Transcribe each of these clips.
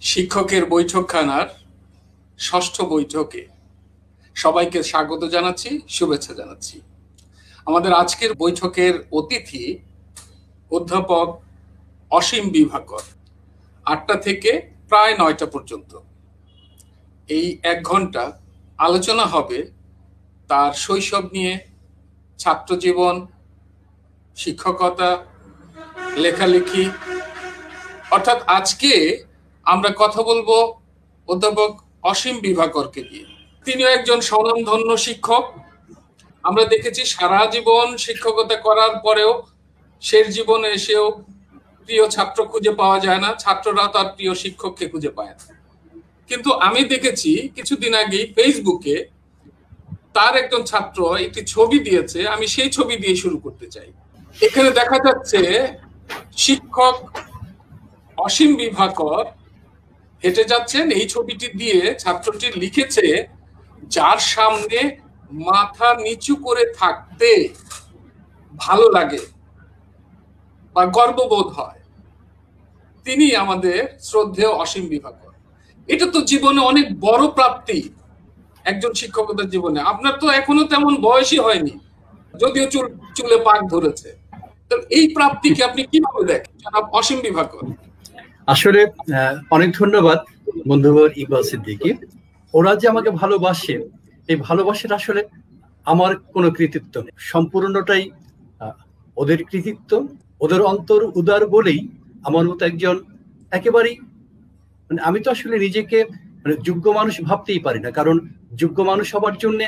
শিক্ষকের বৈঠকখানার ষষ্ঠ বৈঠকে সবাইকে স্বাগত জানাচ্ছি, শুভেচ্ছা জানাচ্ছি। আমাদের আজকের বৈঠকের অতিথি অধ্যাপক অসীম বিভাকর। ৮টা থেকে প্রায় ৯টা পর্যন্ত এই ১ ঘন্টা আলোচনা হবে তার শৈশব নিয়ে, ছাত্র জীবন, শিক্ষকতা, লেখালেখি। অর্থাৎ আজকে আমরা কথা বলবো অধ্যাপক অসীম বিভাকরকে দিয়ে। তিনিও একজন স্বনামধন্য শিক্ষক। আমরা দেখেছি সারা জীবন শিক্ষকতা করার পরেও শেষ জীবনে এসেও প্রিয় ছাত্র খুঁজে পাওয়া যায় না, ছাত্ররা তার প্রিয় শিক্ষককে খুঁজে পায় না। কিন্তু আমি দেখেছি কিছুদিন আগে ফেসবুকে তার একজন ছাত্র একটি ছবি দিয়েছে, আমি সেই ছবি দিয়ে শুরু করতে চাই। এখানে দেখা যাচ্ছে শিক্ষক অসীম বিভাকর হেঁটে যাচ্ছেন। এই ছবিটি দিয়ে ছাত্রটি লিখেছে, যার সামনে মাথা নিচু করে থাকতে ভালো লাগে বা গর্ববোধ হয়, তিনি আমাদের শ্রদ্ধেয় অসীম বিভাকর। এটা তো জীবনে অনেক বড় প্রাপ্তি একজন শিক্ষকতার জীবনে। আপনার তো এখনো তেমন বয়সই হয়নি, যদিও চুলে পাক ধরেছে। তো এই প্রাপ্তিকে আপনি কিভাবে দেখেন জনাব অসীম বিভাকর? আসলে অনেক ধন্যবাদ বন্ধুবর ইকবাল সিদ্দিকী। ওরা যে আমাকে ভালোবাসে, এই ভালোবাসাটা আসলে আমার কোনো কৃতিত্ব নেই, সম্পূর্ণটাই ওদের কৃতিত্ব। ওদের অন্তর উদার বলেই আমার মতো একজন একেবারেই আমি তো আসলে নিজেকে যোগ্য মানুষ ভাবতেই পারি না, কারণ যোগ্য মানুষ হবার জন্য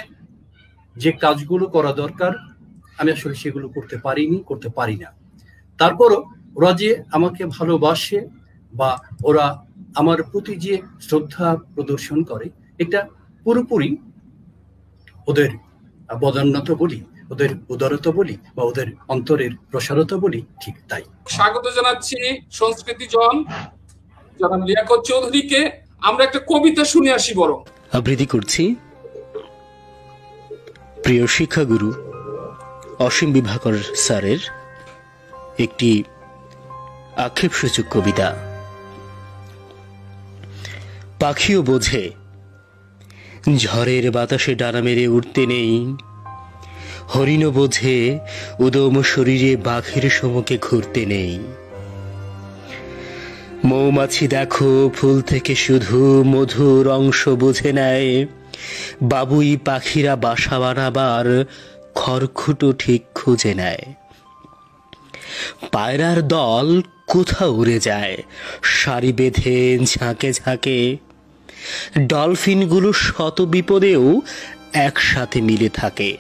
যে কাজগুলো করা দরকার আমি আসলে সেগুলো করতে পারি না। তারপরও ওরা যে আমাকে ভালোবাসে বা ওরা আমার প্রতি যে শ্রদ্ধা প্রদর্শন করে, এটা পুরোপুরি ওদের বদান্যতা বলি, ওদের উদারতা বলি বা ওদের অন্তরের প্রসারতা বলি, ঠিক তাই। স্বাগত জানাচ্ছি সংস্কৃতি জনাব লিয়াকত চৌধুরীকে। আমরা একটা কবিতা শুনে আসি বরং। আবৃত্তি করছি প্রিয় শিক্ষাগুরু অসীম বিভাকর স্যারের একটি আক্ষেপসূচক কবিতা। পাখিও বোঝে ঝড়ের বাতাসে ডানা মেরে উঠতে নেই, হরিণও বোঝে উদম শরীরে বাঘের সমুখে ঘুরতে নেই। মৌমাছি দেখো ফুল থেকে শুধু মধুর অংশ বুঝে নেয়, বাবুই পাখিরা বাসা বানাবার খড়কুটো ঠিক খুঁজে নেয়। পায়রার দল কোথাও উড়ে যায় সারি বেঁধে ঝাঁকে ঝাঁকে, ডলফিনগুলো শত বিপদেও একসাথে মিলে থাকে।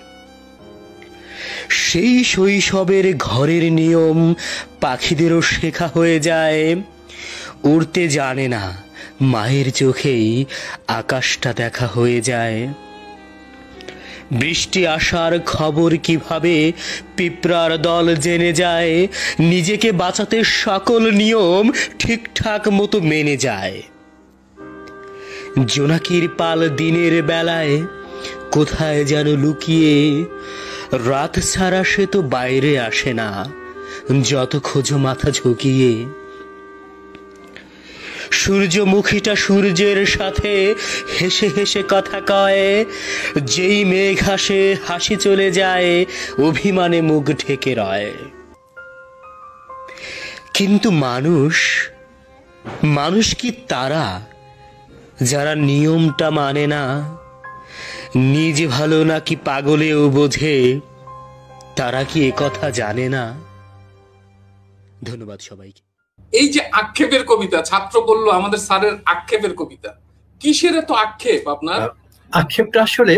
সেই শৈশবের ঘরের নিয়ম পাখিদেরও শেখা হয়ে যায়, উড়তে জানে না মায়ের চোখেই আকাশটা দেখা হয়ে যায়। বৃষ্টি আসার খবর কিভাবে পিঁপড়ার দল জেনে যায়, নিজেকে বাঁচাতে সকল নিয়ম ঠিকঠাক মতো মেনে যায়। জোনাকির পাল দিনের বেলায় কোথায় যেন লুকিয়ে, রাত ছাড়া সে তো বাইরে আসে না যত খোঁজো মাথা ঝুঁকিয়ে। সূর্যমুখীটা সূর্যের সাথে হেসে হেসে কথা কয়, যেই মেঘ আসে হাসি চলে যায় অভিমানে মুখ ঢেকে রয়। কিন্তু মানুষ কি তারা যারা নিয়মটা মানে না? নিজ ভালো নাকি পাগলেও বোঝে, তারা কি একথা জানে না? ধন্যবাদ সবাইকে। এই যে আক্ষেপের কবিতা, ছাত্র বলল আমাদের স্যারের আক্ষেপের কবিতা, কিসের এত আক্ষেপ আপনার? আক্ষেপটা আসলে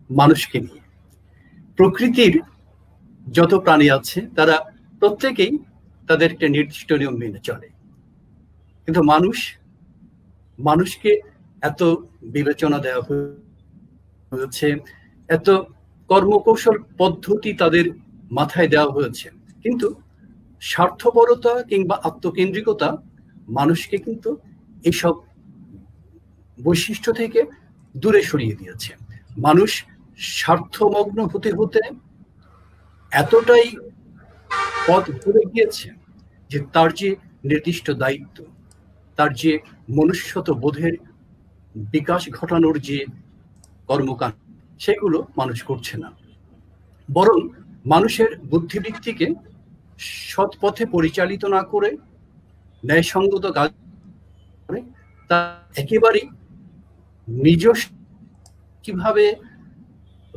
মানুষকে নিয়ে। প্রকৃতির যত প্রাণী আছে তারা প্রত্যেকেই তাদের একটা নির্দিষ্ট নিয়ম মেনে চলে, কিন্তু মানুষকে এত বিবেচনা দেওয়া হয়েছে, এত কর্মকৌশল পদ্ধতি তাদের মাথায় দেওয়া হয়েছে, কিন্তু স্বার্থপরতা কিংবা আত্মকেন্দ্রিকতা মানুষকে কিন্তু এইসব বৈশিষ্ট্য থেকে দূরে সরিয়ে দিয়েছে। মানুষ স্বার্থমগ্ন হতে হতে এতটাই পথ ভরে গিয়েছে যে তার যে নির্দিষ্ট দায়িত্ব, তার যে মনুষ্যত বোধের বিকাশ ঘটানোর যে কর্মকাণ্ড, সেগুলো মানুষ করছে না, বরং মানুষের বুদ্ধিবৃত্তিকে সৎ পথে পরিচালিত না করে ন্যায়সঙ্গত কাজ করে তা একেবারেই নিজস্ব কিভাবে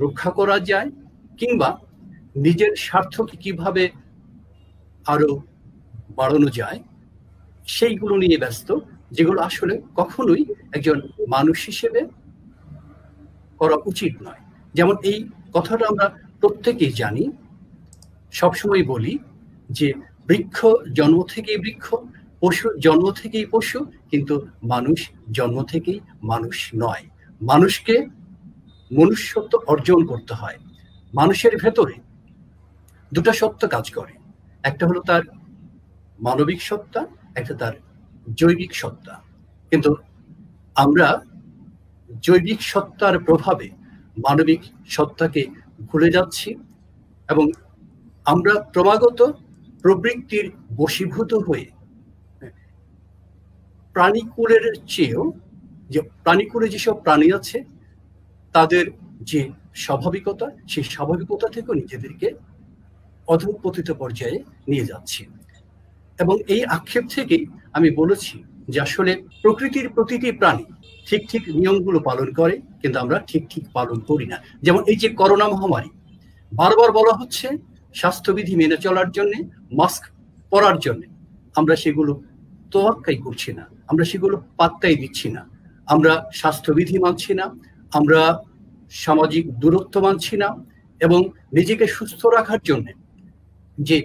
রক্ষা করা যায় কিংবা নিজের স্বার্থকে কিভাবে আরো বাড়ানো যায় সেইগুলো নিয়ে ব্যস্ত, যেগুলো আসলে কখনোই একজন মানুষ হিসেবে করা উচিত নয়। যেমন এই কথাটা আমরা প্রত্যেকেই জানি, সবসময় বলি যে বৃক্ষ জন্ম থেকেই বৃক্ষ, পশু জন্ম থেকেই পশু, কিন্তু মানুষ জন্ম থেকেই মানুষ নয়। মানুষকে মনুষ্যত্ব অর্জন করতে হয়। মানুষের ভেতরে দুটা সত্য কাজ করে, একটা হলো তার মানবিক সত্তা, একটা তার জৈবিক সত্তা। কিন্তু আমরা জৈবিক সত্তার প্রভাবে মানবিক সত্তাকে ভুলে যাচ্ছি এবং আমরা ক্রমাগত প্রবৃত্তির বশীভূত হয়ে প্রাণীকুলের চেয়েও, যে প্রাণীকুলে যেসব প্রাণী আছে তাদের যে স্বাভাবিকতা, সেই স্বাভাবিকতা থেকেও নিজেদেরকে অধঃপতিত পর্যায়ে নিয়ে যাচ্ছি। এবং এই আক্ষেপ থেকেই আমি বলেছি যে আসলে প্রকৃতির প্রতিটি প্রাণী ঠিক ঠিক নিয়মগুলো পালন করে, কিন্তু আমরা ঠিক ঠিক পালন করি না। যেমন এই যে করোনা মহামারী, বারবার বলা হচ্ছে স্বাস্থ্যবিধি মেনে চলার জন্য, মাস্ক পরার জন্য, আমরা সেগুলো তোয়াক্কাই করছি না, আমরা সেগুলো পাত্তাই দিচ্ছি না। আমরা স্বাস্থ্যবিধি মানছি না, আমরা সামাজিক দূরত্ব মানছি না, এবং নিজেকে সুস্থ রাখার জন্য যে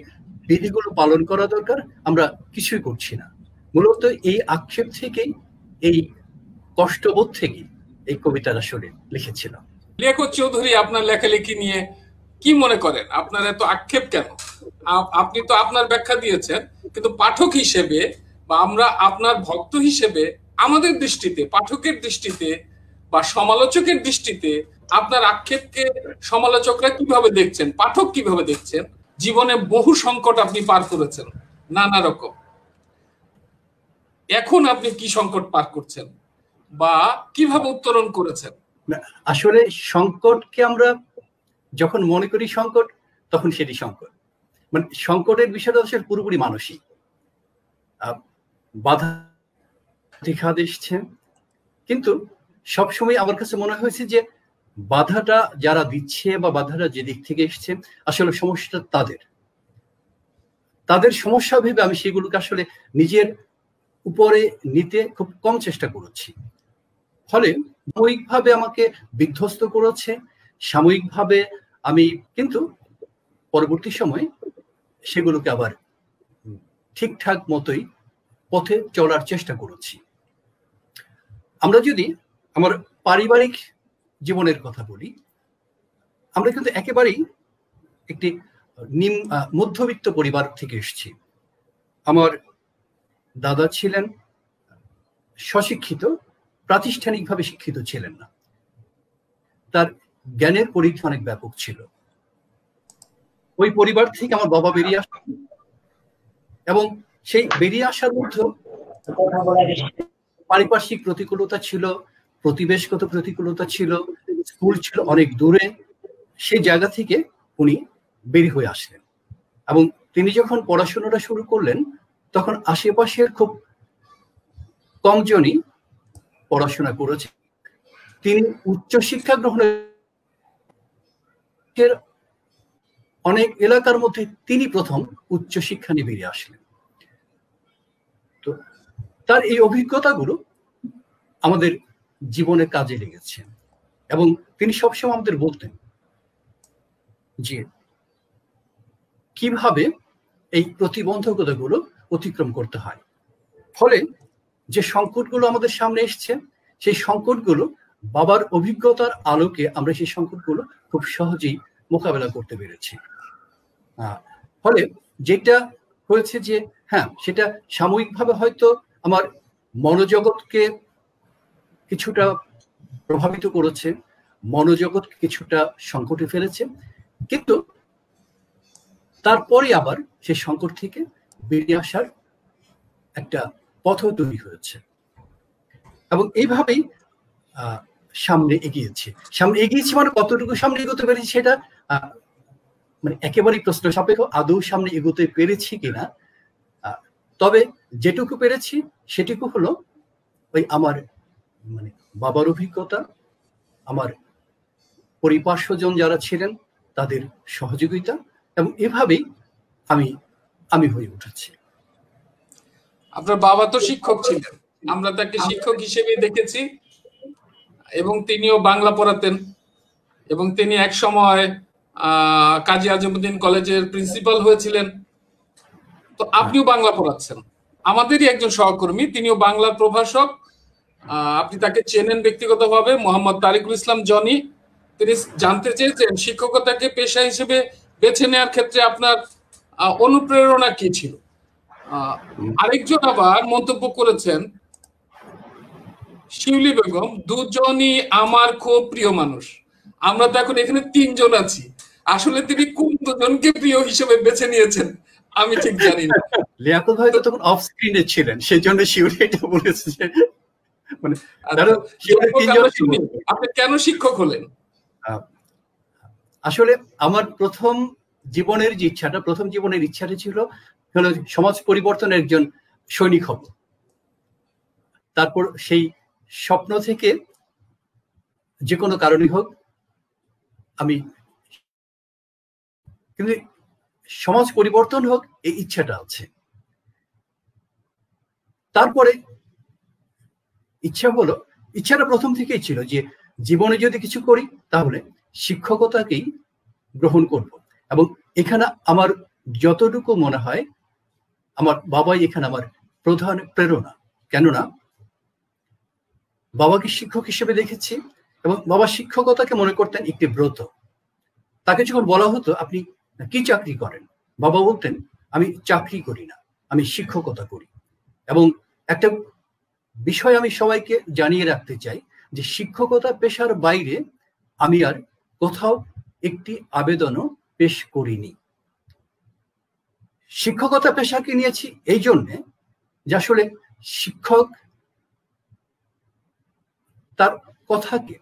বিধিগুলো পালন করা দরকার আমরা কিছুই করছি না। মূলত এই আক্ষেপ থেকেই, এই কষ্টবোধ থেকেই এই কবিতাটা আসলে লিখেছিলাম। লিয়াকত চৌধুরী, আপনার লেখালেখি নিয়ে কি মনে করেন? আপনার এত আক্ষেপ কেন? আপনি তো আপনার ব্যাখ্যা দিয়েছেন, কিন্তু পাঠক হিসেবে বা আমরা আপনার ভক্ত হিসেবে আমাদের দৃষ্টিতে, পাঠকের দৃষ্টিতে বা সমালোচকের দৃষ্টিতে আপনার আক্ষেপকে সমালোচকরা কিভাবে দেখছেন, পাঠক কিভাবে দেখছেন? জীবনে বহু সংকট আপনি পার করেছেন, নানা রকম। এখন আপনি কি সংকট পার করছেন বা কিভাবে উত্তরণ করেছেন? আসলে সংকটকে আমরা যখন মনে করি সংকট, তখন সেটি সংকট। মানে সংকটের বিষয়টা আসলে পুরোপুরি মানসিক। বাধা দেখা দিচ্ছে, কিন্তু সবসময় আমার কাছে মনে হয়েছে যে বাধাটা যারা দিচ্ছে বা বাধাটা যে দিক থেকে এসছে, আসলে সমস্যাটা তাদের সমস্যা ভেবে আমি সেগুলোকে আসলে নিজের উপরে নিতে খুব কম চেষ্টা করেছি। ফলে সাময়িকভাবে আমাকে বিধ্বস্ত করেছে, সাময়িকভাবে আমি কিন্তু পরবর্তী সময়ে সেগুলোকে আবার ঠিকঠাক মতোই পথে চলার চেষ্টা করেছি। আমরা যদি আমার পারিবারিক জীবনের কথা বলি, আমরা কিন্তু একেবারেই একটি মধ্যবিত্ত পরিবার থেকে এসেছি। আমার দাদা ছিলেন স্বশিক্ষিত, প্রাতিষ্ঠানিকভাবে শিক্ষিত ছিলেন না, তার জ্ঞানের পরিধি অনেক ব্যাপক ছিল। ওই পরিবার থেকে আমার বাবা বেরিয়ে আসেন এবং সেই বেরিয়ে আসার মধ্যে পারিপার্শ্বিক প্রতিকূলতা ছিল, প্রতিবেশগত প্রতিকূলতা ছিল, স্কুল ছিল অনেক দূরে। সেই জায়গা থেকে উনি বের হয়ে আসলেন এবং তিনি যখন পড়াশোনাটা শুরু করলেন, তখন আশেপাশের খুব কমজনই পড়াশোনা করেছে। তিনি উচ্চশিক্ষা গ্রহণের অনেক এলাকার মধ্যে তিনি প্রথম উচ্চশিক্ষা নিয়ে বেরিয়ে আসলেন। তো তার এই অভিজ্ঞতাগুলো আমাদের জীবনে কাজে লেগেছে এবং তিনি সবসময় আমাদের বলতেন যে কিভাবে এই প্রতিবন্ধকতাগুলো অতিক্রম করতে হয়। ফলে যে সংকটগুলো আমাদের সামনে এসছে, সেই সংকটগুলো বাবার অভিজ্ঞতার আলোকে আমরা সেই সংকটগুলো খুব সহজেই মোকাবেলা করতে পেরেছি। ফলে যেটা হয়েছে যে হ্যাঁ, সেটা সাময়িকভাবে হয়তো আমার মনোজগৎকে কিছুটা প্রভাবিত করেছে, মনোজগৎ কিছুটা সংকটে ফেলেছে, কিন্তু তারপরে আবার সেই সংকট থেকে বেরিয়ে আসার একটা পথ তৈরি হয়েছে এবং এইভাবেই সামনে এগিয়েছি মানে কতটুকু সামনে এগোতে পেরেছি সেটা মানে একেবারেই প্রশ্ন সাপেক্ষ, আদৌ সামনে এগোতে পেরেছি কিনা। তবে যেটুকু পেরেছি সেটুকু হলো ওই আমার মানে বাবার অভিজ্ঞতা, আমার পরিপার্শ্বজন যারা ছিলেন তাদের সহযোগিতা, এবং এভাবেই আমি হয়ে উঠেছি। আপনার বাবা তো শিক্ষক ছিলেন, আমরা তাকে শিক্ষক হিসেবে দেখেছি, এবং তিনিও বাংলা পড়াতেন, এবং তিনি এক সময় কাজী আজমউদ্দিন কলেজের প্রিন্সিপাল হয়েছিলেন। তো আপনিও বাংলা পড়াচ্ছেন। আমাদেরই একজন সহকর্মী, তিনিও বাংলার প্রভাষক, আপনি তাকে চেনেন ব্যক্তিগতভাবে, মোহাম্মদ তারিকুল ইসলাম জনি। তিনি জানতে চেয়েছেন শিক্ষকতাকে পেশা হিসেবে বেছে নেওয়ার ক্ষেত্রে আপনার অনুপ্রেরণা কি ছিল। আরেকজন আবার মন্তব্য করেছেন, শিউলি বেগম, দুজনই আমার খুব প্রিয় মানুষ। আমরা তো এখন এখানে 3 জন আছি, আসলে তিনি কোন দুজনকে প্রিয় হিসেবে বেছে নিয়েছেন আমি ঠিক জানি না। লিয়াকত হয়তো তখন অফ স্ক্রিনে ছিলেন, সেই জন্য শিউলি এটা বলেছে। মানে আপনি কেন শিক্ষক হলেন? আসলে আমার প্রথম জীবনের ইচ্ছাটা ছিল হলো সমাজ পরিবর্তনের একজন সৈনিক হব। তারপর সেই স্বপ্ন থেকে যে কোনো কারণে হোক আমি, কিন্তু সমাজ পরিবর্তন হোক এই ইচ্ছাটা আছে। তারপরে ইচ্ছাটা প্রথম থেকেই ছিল যে জীবনে যদি কিছু করি তাহলে শিক্ষকতাকেই গ্রহণ করব। এবং এখানে আমার যতটুকু মনে হয় আমার বাবাই এখানে আমার প্রধান প্রেরণা। কেননা বাবাকে শিক্ষক হিসেবে দেখেছি এবং বাবা শিক্ষকতাকে মনে করতেন একটি ব্রত। তাকে যখন বলা হতো আপনি কি চাকরি করেন, বাবা বলতেন আমি চাকরি করি না, আমি শিক্ষকতা করি। এবং একটা বিষয় আমি সবাইকে জানিয়ে রাখতে চাই যে শিক্ষকতা পেশার বাইরে আমি আর কোথাও একটি আবেদনও পেশ করিনি। শিক্ষকতা পেশাকে নিয়েছি এই জন্যে যে আসলে শিক্ষক তার কথাকে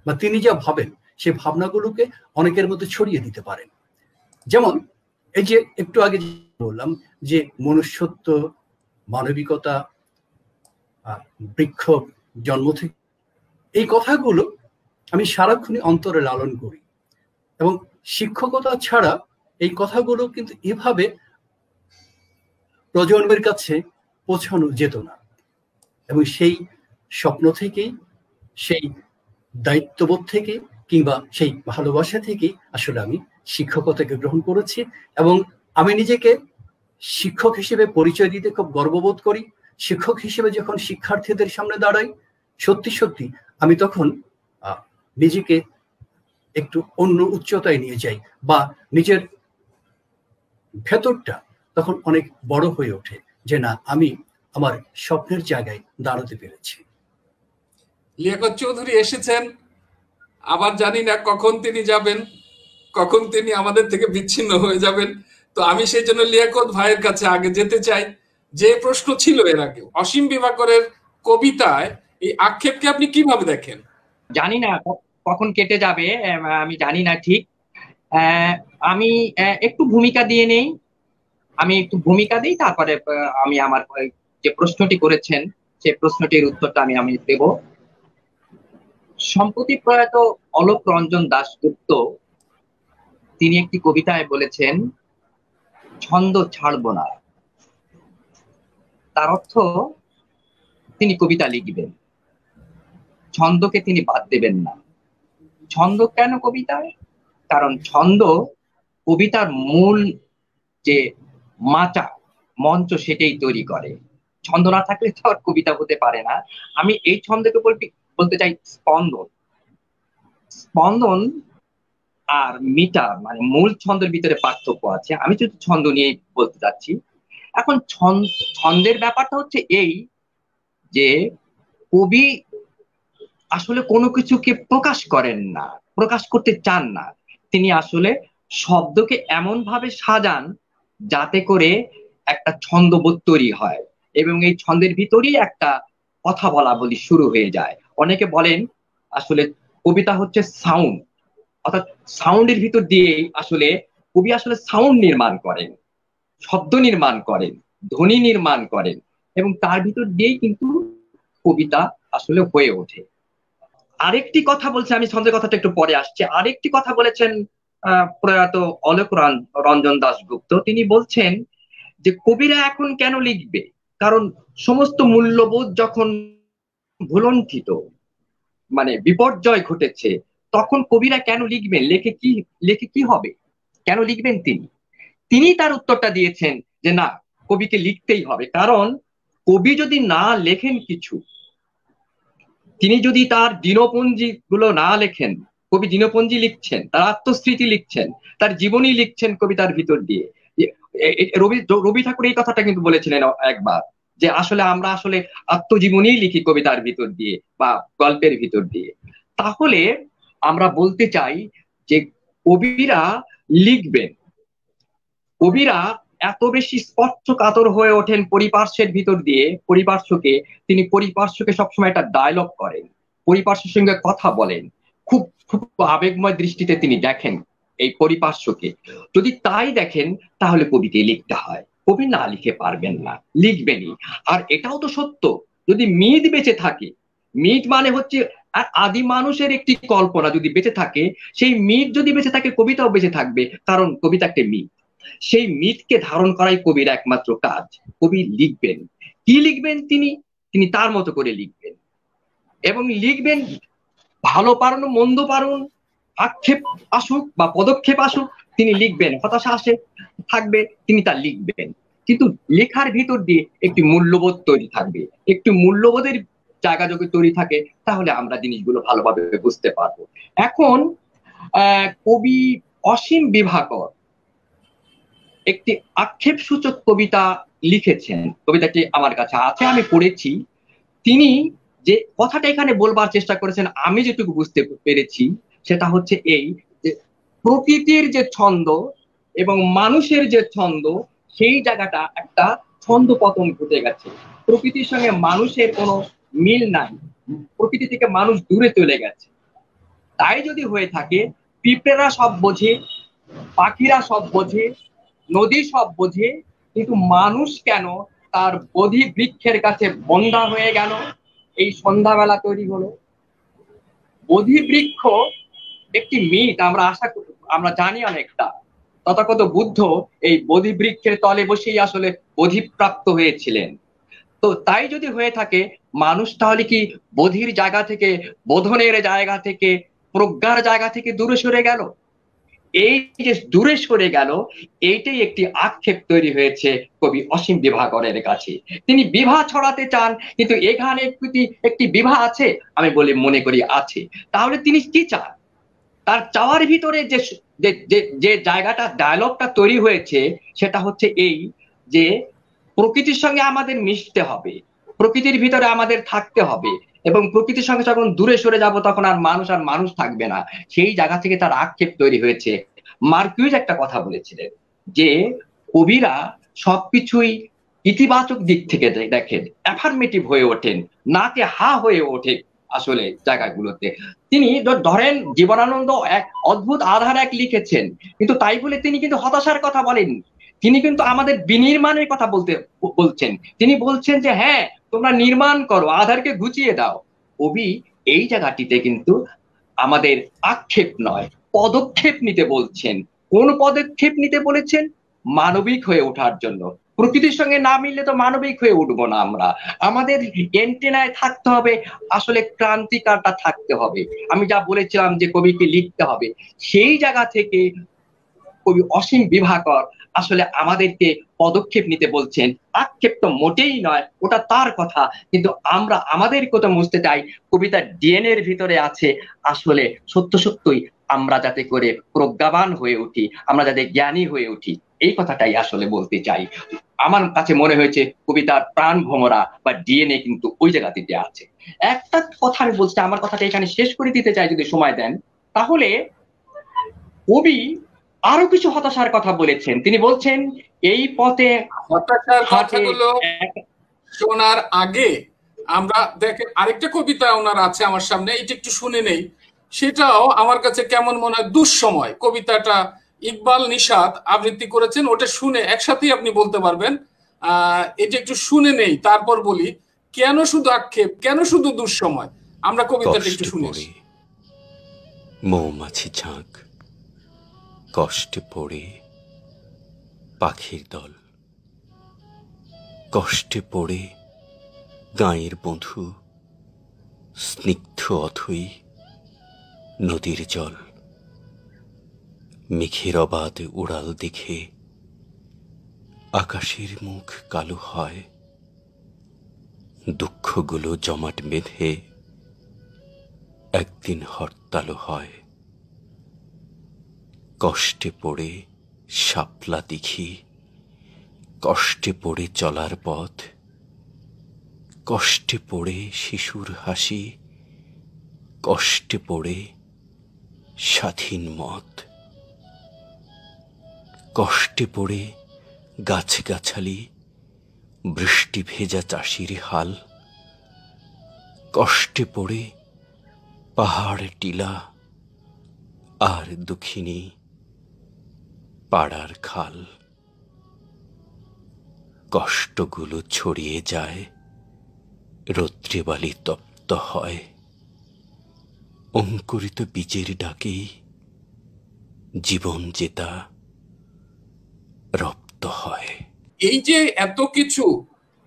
বা তিনি যা ভাবেন সেই ভাবনাগুলোকে অনেকের মধ্যে ছড়িয়ে দিতে পারেন। যেমন এই যে একটু আগে বললাম যে মনুষ্যত্ব, মানবিকতা, বৃক্ষ জন্ম থেকে, এই কথাগুলো আমি সারাক্ষণই অন্তরে লালন করি। এবং শিক্ষকতা ছাড়া এই কথাগুলো কিন্তু এভাবে প্রজন্মের কাছে পৌঁছানো যেত না। এবং সেই স্বপ্ন থেকেই, সেই দায়িত্ববোধ থেকে কিংবা সেই ভালোবাসা থেকেই আসলে আমি শিক্ষকতাকে গ্রহণ করেছি। এবং আমি নিজেকে শিক্ষক হিসেবে পরিচয় দিতে খুব গর্ববোধ করি। শিক্ষক হিসেবে যখন শিক্ষার্থীদের সামনে দাঁড়াই, সত্যি সত্যি আমি তখন নিজেকে একটু অন্য উচ্চতায় নিয়ে যাই, বা নিজের ভেতরটা তখন অনেক বড় হয়ে ওঠে যে না, আমি আমার স্বপ্নের জায়গায় দাঁড়াতে পেরেছি। লিয়াকত চৌধুরী এসেছেন, আবার জানি না কখন তিনি যাবেন, কখন তিনি আমাদের থেকে বিচ্ছিন্ন হয়ে যাবেন। তো আমি সেই জন্য লিয়াকত ভাইয়ের কাছে আগে যেতে চাই। যে প্রশ্ন ছিল এর আগে, অসীম বিভাকরের কবিতায় এই আক্ষেপকে আপনি কিভাবে দেখেন? জানি না কখন কেটে যাবে, আমি জানি না ঠিক। আমি একটু ভূমিকা দিয়ে নেই, দিই, তারপরে আমি আমার যে প্রশ্নটি করেছেন সেই প্রশ্নটির উত্তরটা আমি দেব। সম্প্রতি প্রয়াত অলোক রঞ্জন দাশগুপ্ত তিনি একটি কবিতায় বলেছেন, ছন্দ ছাড়বো না। তার অর্থ তিনি কবিতা লিখবেন, ছন্দকে তিনি বাদ দেবেন না। ছন্দ কেন কবিতায়? কারণ ছন্দ কবিতার মূল যে মাচা, মঞ্চ, সেটাই তৈরি করে। ছন্দ না থাকলে তো আর কবিতা হতে পারে না। আমি এই ছন্দকে বলতে চাই স্পন্দন। স্পন্দন আর মিটার, মানে মূল ছন্দের ভিতরে পার্থক্য আছে। আমি শুধু ছন্দ নিয়ে বলতে চাচ্ছি। এখন ছন্দের ব্যাপারটা হচ্ছে এই যে কবি আসলে কোনো কিছুকে প্রকাশ করেন না, প্রকাশ করতে চান না। তিনি আসলে শব্দকে এমন ভাবে সাজান যাতে করে একটা ছন্দবোধ তৈরি হয়। এবং এই ছন্দের ভিতরেই একটা কথা বলা বলি শুরু হয়ে যায়। অনেকে বলেন আসলে কবিতা হচ্ছে সাউন্ড, অর্থাৎ সাউন্ডের ভিতর দিয়েই আসলে কবি আসলে সাউন্ড নির্মাণ করেন, শব্দ নির্মাণ করেন, ধ্বনি নির্মাণ করেন, এবং তার ভিতর দিয়েই কিন্তু কবিতা আসলে হয়ে ওঠে। আরেকটি কথা বলছে, আমি ছন্দের কথাটা একটু পরে আসছে, আরেকটি কথা বলেছেন প্রয়াত অলোক রঞ্জন দাশগুপ্ত। তিনি বলছেন যে কবিরা এখন কেন লিখবে, কারণ সমস্ত মূল্যবোধ যখন ভুলণ্ঠিত, মানে বিপর্যয় ঘটেছে, তখন কবিরা কেন লিখবেন, লেখে কি হবে, কেন লিখবেন তিনি? তিনি তার উত্তরটা দিয়েছেন যে না, কবিকে লিখতেই হবে, কারণ কবি যদি না লেখেন কিছু, তিনি যদি তার দিনপঞ্জি গুলো না লেখেন, কবি দিনপঞ্জি লিখছেন, তার আত্মস্মৃতি লিখছেন, তার জীবনী লিখছেন কবিতার ভিতর দিয়ে। রবি ঠাকুর এই কথাটা কিন্তু বলেছিলেন একবার, যে আসলে আমরা আসলে আত্মজীবনী লিখি কবিতার ভিতর দিয়ে বা গল্পের ভিতর দিয়ে। তাহলে আমরা বলতে চাই যে কবিরা লিখবেন, কবিরা এত বেশি স্পর্শকাতর হয়ে ওঠেন পরিপার্শ্বের ভিতর দিয়ে, তিনি পরিপার্শ্বকে সবসময় একটা ডায়লগ করেন, পরিপার্শ্বের সঙ্গে কথা বলেন, খুব খুব আবেগময় দৃষ্টিতে তিনি দেখেন এই পরিপার্শ্বকে। যদি তাই দেখেন তাহলে কবিকে লিখতে হয়, কবি না লিখে পারবেন না, লিখবেনই। আর এটাও তো সত্য, যদি মিথ বেঁচে থাকে, মিথ মানে হচ্ছে আর আদি মানুষের একটি কল্পনা যদি বেঁচে থাকে, সেই মিথ যদি বেঁচে থাকে কবিতাও বেঁচে থাকবে, কারণ কবিতা একটা মিথ। সেই মিথকে ধারণ করাই কবির একমাত্র কাজ। কবি লিখবেন, কি লিখবেন তিনি তিনি তার মতো করে লিখবেন, এবং লিখবেন ভালো পারুন মন্দ পারুন, আক্ষেপ আসুক বা পদক্ষেপ আসুক, তিনি লিখবেন, হতাশা আসে থাকবে, তিনি তা লিখবেন। কিন্তু লেখার ভিতর দিয়ে একটি মূল্যবোধ তৈরি থাকবে, একটি মূল্যবোধের জায়গা যদি তৈরি থাকে, তাহলে আমরা জিনিসগুলো ভালোভাবে বুঝতে পারবো। এখন কবি অসীম বিভাকর একটি আক্ষেপ সূচক কবিতা লিখেছেন, কবিতাটি আমার কাছে আছে, আমি পড়েছি। তিনি যে কথাটা এখানে বলবার চেষ্টা করেছেন, আমি যেটুকু বুঝতে পেরেছি সেটা হচ্ছে এই, যে প্রকৃতির যে ছন্দ এবং মানুষের যে ছন্দ, সেই জায়গাটা একটা ছন্দ পতন ঘটে গেছে, প্রকৃতির সঙ্গে মানুষের কোনো মিল নাই, প্রকৃতি থেকে মানুষ দূরে চলে গেছে। তাই যদি হয়ে থাকে, পিঁপড়েরা সব বোঝে, পাখিরা সব বোঝে, নদী সব বোঝে, কিন্তু মানুষ কেন তার বোধি বৃক্ষের কাছে বন্ধা হয়ে গেল? এই সন্ধ্যাবেলা তৈরি হলো বোধি বৃক্ষ একটি মিথ, আমরা জানি অনেকটা। তথাগত বুদ্ধ এই বোধি বৃক্ষের তলে বসেই আসলে বোধিপ্রাপ্ত হয়েছিলেন। তো তাই যদি হয়ে থাকে, মানুষ তাহলে কি বোধির জায়গা থেকে, বোধনের জায়গা থেকে, প্রজ্ঞার জায়গা থেকে দূরে সরে গেল? এই যে দূরে সরে গেল, এইটাই একটি আক্ষেপ তৈরি হয়েছে কবি অসীম বিভাকরের কাছে। তিনি বিভা ছড়াতে চান, কিন্তু এখানে একটি বিভা আছে, আমি বলে মনে করি আছে। তাহলে তিনি কি চান? তার চাওয়ার ভিতরে যে যে জায়গাটা, ডায়লগটা তৈরি হয়েছে, সেটা হচ্ছে এই, যে প্রকৃতির সঙ্গে আমাদের মিশতে হবে, প্রকৃতির ভিতরে আমাদের থাকতে হবে, এবং প্রকৃতির সঙ্গে যখন দূরে সরে যাব তখন আর মানুষ থাকবে না। সেই জায়গা থেকে তার আক্ষেপ তৈরি হয়েছে। মার্কুইজ একটা কথা বলেছিলেন যে কবিরা সবকিছুই ইতিবাচক দিক থেকে দেখেন, অ্যাফার্মেটিভ হয়ে ওঠেন, নাকে হা হয়ে ওঠে আসলে জায়গাগুলোতে। তিনি ধরেন জীবনানন্দ এক অদ্ভুত আধার এক লিখেছেন, কিন্তু তাই বলে তিনি কিন্তু হতাশার কথা বলেন, তিনি কিন্তু আমাদের বিনির্মাণের কথা বলছেন। তিনি বলছেন যে হ্যাঁ, তোমরা নির্মাণ করো, আধারকে ঘুচিয়ে দাও। কবি এই জায়গাটিতে কিন্তু আমাদের আক্ষেপ নয়, পদক্ষেপ নিতে বলছেন। কোন পদক্ষেপ নিতে বলেছেন? মানবিক হয়ে ওঠার জন্য। প্রকৃতির সঙ্গে না মিললে তো মানবিক হয়ে উঠবো না আমরা। আমাদের এন্টেনায় থাকতে হবে, আসলে ক্রান্তিকারটা থাকতে হবে। আমি যা বলেছিলাম যে কবিকে লিখতে হবে, সেই জায়গা থেকে কবি অসীম বিভাকর আসলে আমাদেরকে পদক্ষেপ নিতে বলছেন। আক্ষেপ তো মোটেই নয়, ওটা তার কথা, কিন্তু আমরা আমাদের কথা বুঝতে চাই কবিতার ডিএনএ এর ভিতরে আছে আসলে সত্যই আমরা যাতে করে প্রজ্ঞাবান হয়ে উঠি, আমরা যাতে জ্ঞানী হয়ে উঠি, এই কথাটাই আসলে বলতে চাই। আমার কাছে মনে হয়েছে কবিতার প্রাণ ভোমরা বা ডিএনএ কিন্তু ওই জায়গাটিতে আছে। একটা কথা আমি বলছি, আমার কথাটা এখানে শেষ করে দিতে চাই যদি সময় দেন। তাহলে কবি আরো কিছু হতাশার কথা বলেছেন। তিনি বলছেন এই পথে হতাশার কথাগুলো শোনার আগে আমরা দেখেন আরেকটা কবিতা ওনার আছে আমার সামনে, এটা একটু শুনে নেই। সেটাও আমার কাছে কেমন মনে হয়, দুঃসময় কবিতাটা ইকবাল নিশাত আবৃত্তি করেছেন, ওটা শুনে একসাথেই আপনি বলতে পারবেন। এটা একটু শুনে নেই, তারপর বলি কেন শুধু আক্ষেপ, কেন শুধু দুঃসময়। আমরা কবিতাটা একটু শুনে আসি। মৌমাছি ঝাঁক, কষ্টে পড়ে পাখির দল, কষ্টে পড়ে গাঁয়ের বধূ, স্নিগ্ধ অথই নদীর জল, মেঘের অবাধ উড়াল দেখে আকাশের মুখ কালো হয়, দুঃখগুলো জমাট বেঁধে একদিন হরতাল হয়। কষ্টে পড়ে শাপলা দিঘি, কষ্টে পড়ে চলার পথ, কষ্টে পড়ে শিশুর হাসি, কষ্টে পড়ে স্বাধীন মত, কষ্টে পড়ে গাছগাছালি, বৃষ্টি ভেজা চাষির হাল, কষ্টে পড়ে পাহাড় টিলা আর দুঃখিনী পাড়ার খাল। কষ্টগুলো ছড়িয়ে যায়, রৌদ্রে বালি তপ্ত হয়, অঙ্কুরিত বীজের ডাকেই জীবন জেতা রপ্ত হয়। এই যে এত কিছু,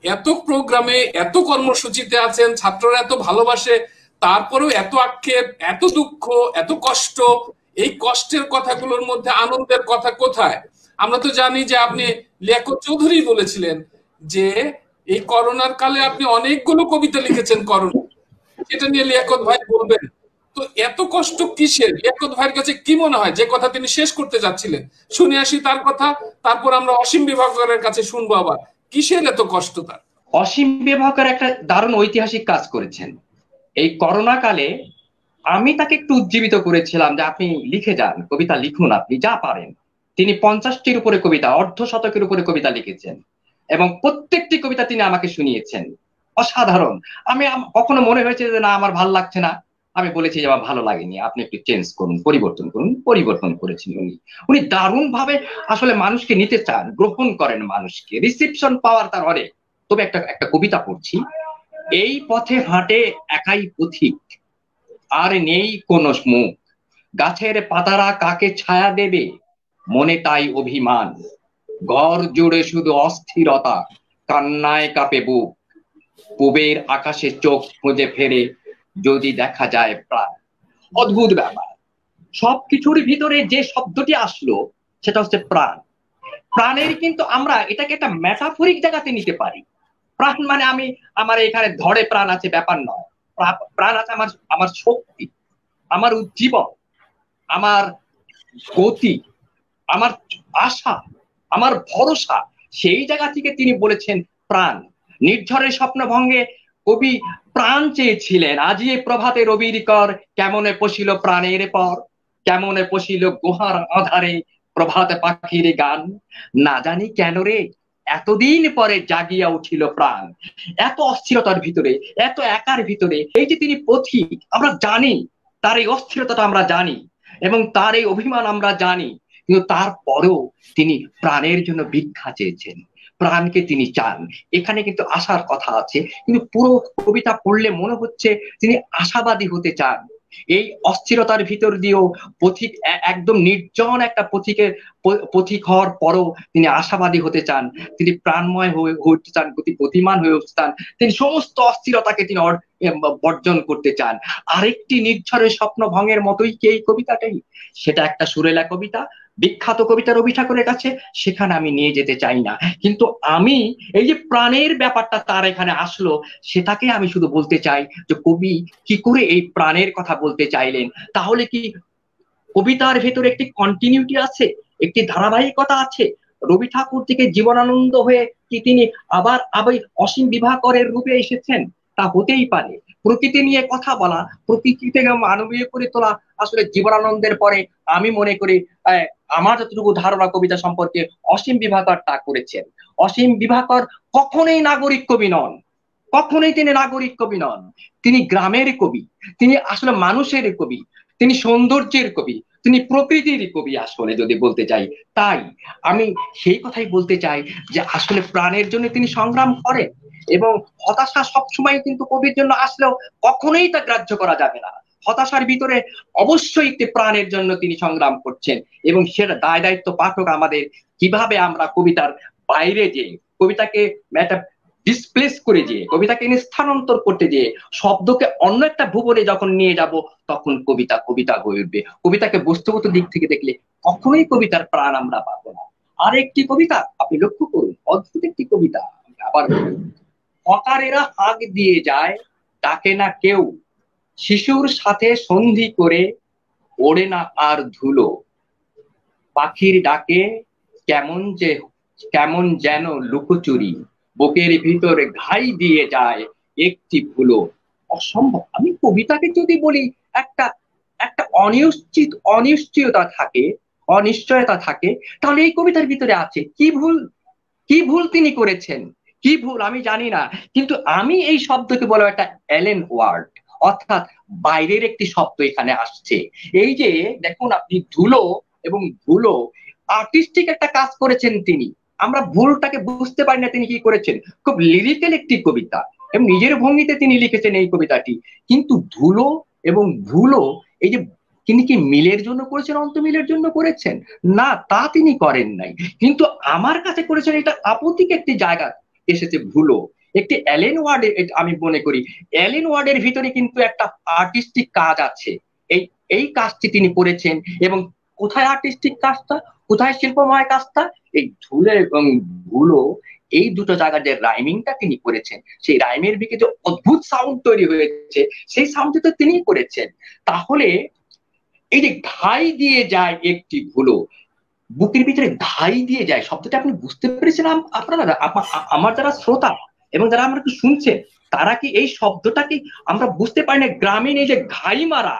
এত প্রোগ্রামে, এত কর্মসূচিতে আছেন, ছাত্ররা এত ভালোবাসে, তারপরেও এত আক্ষেপ, এত দুঃখ, এত কষ্ট, এই কষ্টের কথাগুলোর মধ্যে আনন্দের কথা কোথায়? আমরা তো জানি যে আপনি লিয়াকত চৌধুরী বলেছিলেন যে এই করোনার কালে আপনি অনেকগুলো কবিতা লিখেছেন করোনা, সেটা নিয়ে লিয়াকত ভাই বলবেন। তো এত কষ্ট কিসের? লিয়াকত ভাইয়ের কাছে কি মনে হয় যে কথা তিনি শেষ করতে যাচ্ছিলেন? শুনে আসি তার কথা, তারপর আমরা অসীম বিভাকরের কাছে শুনবো আবার কিসের এত কষ্ট তার। অসীম বিভাকর একটা দারুণ ঐতিহাসিক কাজ করেছেন এই করোনা কালে। আমি তাকে একটু উজ্জীবিত করেছিলাম যে আপনি লিখে যান, কবিতা লিখুন, আপনি যা পারেন। তিনি 50টির উপরে কবিতা, অর্ধশতকের উপরে কবিতা লিখেছেন এবং প্রত্যেকটি কবিতা তিনি আমাকে শুনিয়েছেন। অসাধারণ। আমি কখনো মনে হয়েছে যে না আমার ভালো লাগছে না, আমি বলেছি যে আমার ভালো লাগেনি, আপনি একটু চেঞ্জ করুন, পরিবর্তন করুন। পরিবর্তন করেছেন উনি দারুণ ভাবে আসলে মানুষকে নিতে চান, গ্রহণ করেন মানুষকে, রিসিপশন পাওয়ার তার অনেক। তবে একটা কবিতা পড়ছি। এই পথে হাঁটে একাই পথিক, আর নেই কোনো মুখ, গাছের পাতারা কাকে ছায়া দেবে, মনে তাই অভিমান, ঘর জুড়ে শুধু অস্থিরতা, কান্নায় কাঁপে বুক, পূবের আকাশে চোখ খুঁজে ফেরে যদি দেখা যায় প্রাণ। অদ্ভুত ব্যাপার, সবকিছুর ভিতরে যে শব্দটি আসলো সেটা হচ্ছে প্রাণ। প্রাণের কিন্তু আমরা এটাকে একটা মেটাফরিক জায়গাতে নিতে পারি। প্রাণ মানে আমি আমার এখানে ধরে প্রাণ আছে ব্যাপার নয়। প্রাণ আছে আমার আমার শক্তি, আমার উজ্জীবন, আমার গতি, আমার আশা, আমার ভরসা। সেই জায়গা থেকে তিনি বলেছেন প্রাণ। নির্ঝরের স্বপ্নভঙ্গে কবি প্রাণ চেয়েছিলেন। আজি প্রভাতে রবির কর, কেমনে পশিল প্রাণের পর, কেমনে পশিল গুহার আধারে প্রভাত পাখির গান, না জানি কেন রে এতদিন পরে জাগিয়া উঠিল প্রাণ। এত অস্থিরতার ভিতরে, এত একার ভিতরে এই যে তিনি পথিক, আমরা জানি তার এই অস্থিরতাটা আমরা জানি এবং তার এই অভিমান আমরা জানি, কিন্তু তারপরেও তিনি প্রাণের জন্য ভিক্ষা চেয়েছেন, প্রাণকে তিনি চান। এখানে কিন্তু আশার কথা আছে, কিন্তু পুরো কবিতা পড়লে মনে হচ্ছে তিনি আশাবাদী হতে চান। এই অস্থিরতার ভিতর দিয়েও পথিক, একদম নির্জন একটা পথিক হওয়ার পরও তিনি আশাবাদী হতে চান, তিনি প্রাণময় হয়ে উঠতে চান, গতিমান হয়ে উঠতে চান, তিনি সমস্ত অস্থিরতাকে তিনি বর্জন করতে চান। আরেকটি নির্ঝরের স্বপ্ন ভঙ্গের মতোই কি এই কবিতাটাই? সেটা একটা সুরেলা কবিতা, বিখ্যাত কবিতা রবি ঠাকুরের কাছে, সেখানে আমি নিয়ে যেতে চাই না। কিন্তু আমি এই যে প্রাণের ব্যাপারটা তার এখানে আসলো, সেটাকে আমি শুধু বলতে চাই যে কবি কি করে এই প্রাণের কথা বলতে চাইলেন। তাহলে কি কবিতার ভেতরে একটি কন্টিনিউটি আছে, একটি ধারাবাহিকতা আছে? রবি ঠাকুর থেকে জীবনানন্দ হয়ে কি তিনি আবার অসীম বিভাকরের রূপে এসেছেন? তা হতেই পারে। প্রকৃতি নিয়ে কথা বলা, প্রকৃতি থেকে মানবীয় করে তোলা আসলে জীবনানন্দের পরে আমি মনে করি আমার যতটুকু ধারণা কবিতা সম্পর্কে অসীম বিভাকর তা করেছেন। অসীম বিভাকর কখনোই নাগরিক কবি নন, কখনোই তিনি নাগরিক কবি নন। তিনি গ্রামের কবি, তিনি আসলে মানুষের কবি, তিনি সৌন্দর্যের কবি, তিনি প্রকৃতির কবি আসলে যদি বলতে চাই। তাই আমি সেই কথাই বলতে চাই যে আসলে প্রাণের জন্য তিনি সংগ্রাম করেন, এবং হতাশা সবসময় কিন্তু কবির জন্য আসলেও কখনোই তা গ্রাহ্য করা যাবে না। হতাশার ভিতরে অবশ্যই একটি প্রাণের জন্য তিনি সংগ্রাম করছেন, এবং সেটা দায় দায়িত্ব পাঠক আমাদের, কিভাবে আমরা কবিতার বাইরে যে কবিতাকে একটা ডিসপ্লেস করে যেয়ে, কবিতাকে স্থানান্তর করতে যেয়ে শব্দকে অন্য একটা ভুবনে যখন নিয়ে যাব, তখন কবিতা কবিতা হয়ে উঠবে। কবিতাকে বস্তুগত দিক থেকে দেখলে কখনোই কবিতার প্রাণ আমরা পাবো না। আর একটি কবিতা আপনি লক্ষ্য করুন, অদ্ভুত একটি কবিতা, আবার হকারেরা হাঁক দিয়ে যায়, ডাকে না কেউ, শিশুর সাথে সন্ধি করে ওড়ে না আর ধুলো, পাখির ডাকে কেমন যেন লুকোচুরি, বুকের ভিতরে ঘাই দিয়ে যায় একটি ভুলো। অসম্ভব। আমি কবিতাকে যদি বলি একটা একটা অনিশ্চয়তা থাকে, অনিশ্চয়তা থাকে, তাহলে এই কবিতার ভিতরে আছে কি ভুল, কি ভুল তিনি করেছেন, কি ভুল আমি জানি না, কিন্তু আমি এই শব্দকে বলবো একটা এলেন ওয়ার্ড, অর্থাৎ বাইরের একটি শব্দ এখানে আসছে। এই যে দেখুন আপনি, ধুলো এবং ভুলো, আর্টিস্টিক একটা কাজ করেছেন তিনি। আমরা ভুলটাকে বুঝতে পারি না তিনি কি করেছেন। খুব লিরিক্যাল একটি কবিতা, এবং নিজের ভঙ্গিতে তিনি লিখেছেন এই কবিতাটি। কিন্তু ধুলো এবং ভুলো, এই যে তিনি কি মিলের জন্য করেছেন, অন্তমিলের জন্য করেছেন? না, তা তিনি করেন নাই। কিন্তু আমার কাছে করেছেন এটা আপত্তিক একটি জায়গা এসেছে ভুলো, একটি অ্যালেন ওয়ার্ডের, আমি মনে করি অ্যালেন ওয়ার্ডের ভিতরে কিন্তু একটা আর্টিস্টিক কাজ আছে। এই এই কাজটি তিনি করেছেন, এবং কোথায় আর্টিস্টিক কাজটা, কোথায় শিল্পময় কাজটা? এই ধুলো এবং ভুলো, এই দুটো জায়গার যে রাইমিংটা তিনি করেছেন, সেই রাইমের দিকে যে অদ্ভুত সাউন্ড তৈরি হয়েছে, সেই সাউন্ডটি তো তিনি করেছেন। তাহলে এই যে ঘাই দিয়ে যায় একটি ভুলো, বুকের ভিতরে ঘাই দিয়ে যায় শব্দটা আপনি বুঝতে পেরেছেন? আপনারা, আমার যারা শ্রোতা এবং যারা আমাকে শুনছেন, তারা কি এই শব্দটাকে আমরা বুঝতে পারি না? গ্রামীণ এই যে ঘাই মারা,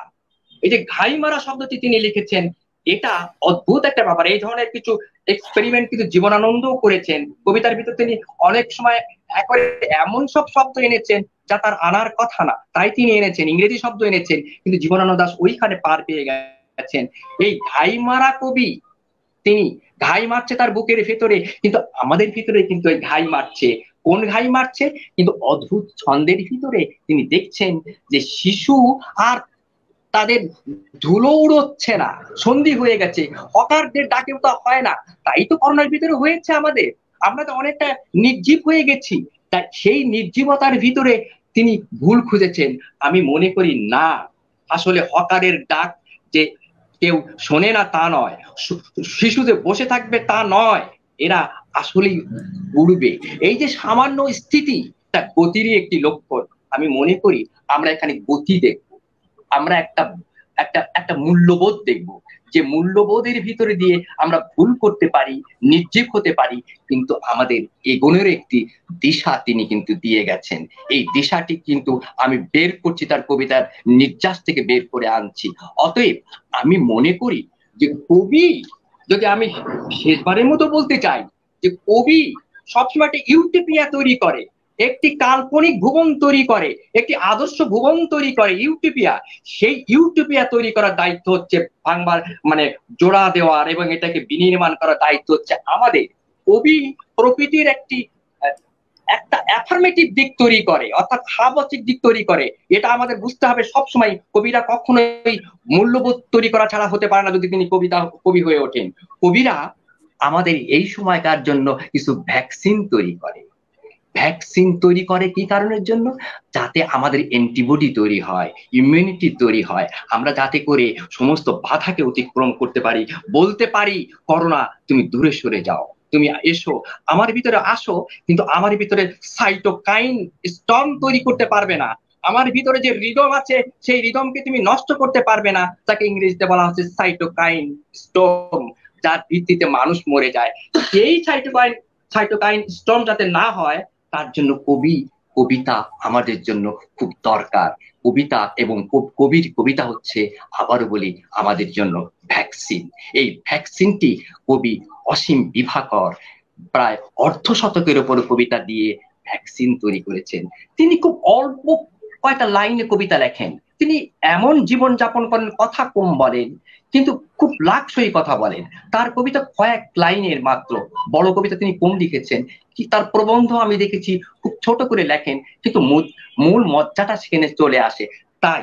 এই যে ঘাই মারা শব্দটি তিনি লিখেছেন, এটা অদ্ভুত একটা ব্যাপার। এই ধরনের কিছু এক্সপেরিমেন্ট কিন্তু জীবনানন্দও করেছেন। কবিতার ভিতর তিনি অনেক সময় একবারে এমন সব শব্দ এনেছেন যা তার আনার কথা না, তাই তিনি এনেছেন, ইংরেজি শব্দ এনেছেন, কিন্তু জীবনানন্দ দাশ ওইখানে পার পেয়ে গেছেন। এই ঘাই মারা কবি, তিনি ঘাই মারছে তার বুকের ভেতরে, কিন্তু আমাদের ভিতরে কিন্তু এই ঘাই মারছে। কোন ঘাই মারছে? কিন্তু অদ্ভুত ছন্দের ভিতরে তিনি দেখছেন যে শিশু আর তাদের ধুলো উড়োচ্ছে না, সন্ধি হয়ে গেছে, হকারদের ডাকেও তো হয় না। তাই তো করোনার ভিতরে হয়েছে আমাদের, আমরা তো অনেকটা নির্জীব হয়ে গেছি। তাই সেই নির্জীবতার ভিতরে তিনি ভুল খুঁজেছেন। আমি মনে করি না, আসলে হকারের ডাক যে কেউ শোনে না তা নয়, শিশু যে বসে থাকবে তা নয়, এরা আসলেই উড়বে। এই যে সামান্য স্থিতি, তা গতিরই একটি লক্ষণ। আমি মনে করি আমরা এখানে গতি দেখব, আমরা একটা একটা একটা মূল্যবোধ দেখব, যে মূল্যবোধের ভিতরে দিয়ে আমরা ভুল করতে পারি, নির্জীব হতে পারি, কিন্তু আমাদের এগোনোর একটি দিশা তিনি কিন্তু দিয়ে গেছেন। এই দিশাটি কিন্তু আমি বের করছি, তার কবিতার নির্যাস থেকে বের করে আনছি। অতএব আমি মনে করি যে কবি, যদি আমি শেষবারের মতো বলতে চাই, যে কবি সবসময় একটা ইউটোপিয়া তৈরি করে, একটি কাল্পনিক ভুবন তৈরি করে, একটি আদর্শ ভুবন তৈরি করে, ইউটোপিয়া। সেই ইউটোপিয়া তৈরি করার দায়িত্ব হচ্ছে ভাঙবার, মানে জোড়া দেওয়ার এবং এটাকে বিনির্মাণ করার দায়িত্ব হচ্ছে আমাদের। কবি প্রকৃতির একটা অ্যাফার্মেটিভ দিক তৈরি করে, অর্থাৎ হাবচিক দিক তৈরি করে। এটা আমাদের বুঝতে হবে সবসময়। কবিরা কখনোই মূল্যবোধ তৈরি করা ছাড়া হতে পারে না যদি তিনি কবি হয়ে ওঠেন। কবিরা আমাদের এই সময়কার জন্য কিছু ভ্যাকসিন তৈরি করে। ভ্যাকসিন তৈরি করে কি কারণের জন্য? যাতে আমাদের অ্যান্টিবডি তৈরি হয়, ইমিউনিটি তৈরি হয়, আমরা যাতে করে সমস্ত বাধাকে অতিক্রম করতে পারি, বলতে পারি করোনা তুমি দূরে সরে যাও, তুমি এসো, আমার ভিতরে আসো, কিন্তু আমার ভিতরে সাইটোকাইন স্টর্ম তৈরি করতে পারবে না। আমার ভিতরে যে রিদম আছে, সেই রিদমকে তুমি নষ্ট করতে পারবে না, তাকে ইংরেজিতে বলা হচ্ছে সাইটোকাইন স্টর্ম, যার ভিত্তিতে মানুষ মরে যায়। এই সাইটোকাইন স্টর্ম যাতে না হয়, তার জন্য কবিতা আমাদের জন্য খুব দরকার। কবিতা এবং কবির কবিতা হচ্ছে, আবারও বলি, আমাদের জন্য ভ্যাকসিন। এই ভ্যাকসিনটি কবি অসীম বিভাকর প্রায় অর্ধশতকের উপর কবিতা দিয়ে ভ্যাকসিন তৈরি করেছেন। তিনি খুব অল্প কয়টা লাইনে কবিতা লেখেন, তিনি এমন জীবন যাপন করেন, কথা কম বলেন কিন্তু খুব লাকসই কথা বলেন। তার কবিতা কয়েক লাইনের মাত্র, বড় কবিতা তিনি কম লিখেছেন, কি তার প্রবন্ধ আমি দেখেছি খুব ছোট করে লেখেন, কিন্তু মূল মজ্জাটা সেখানে চলে আসে। তাই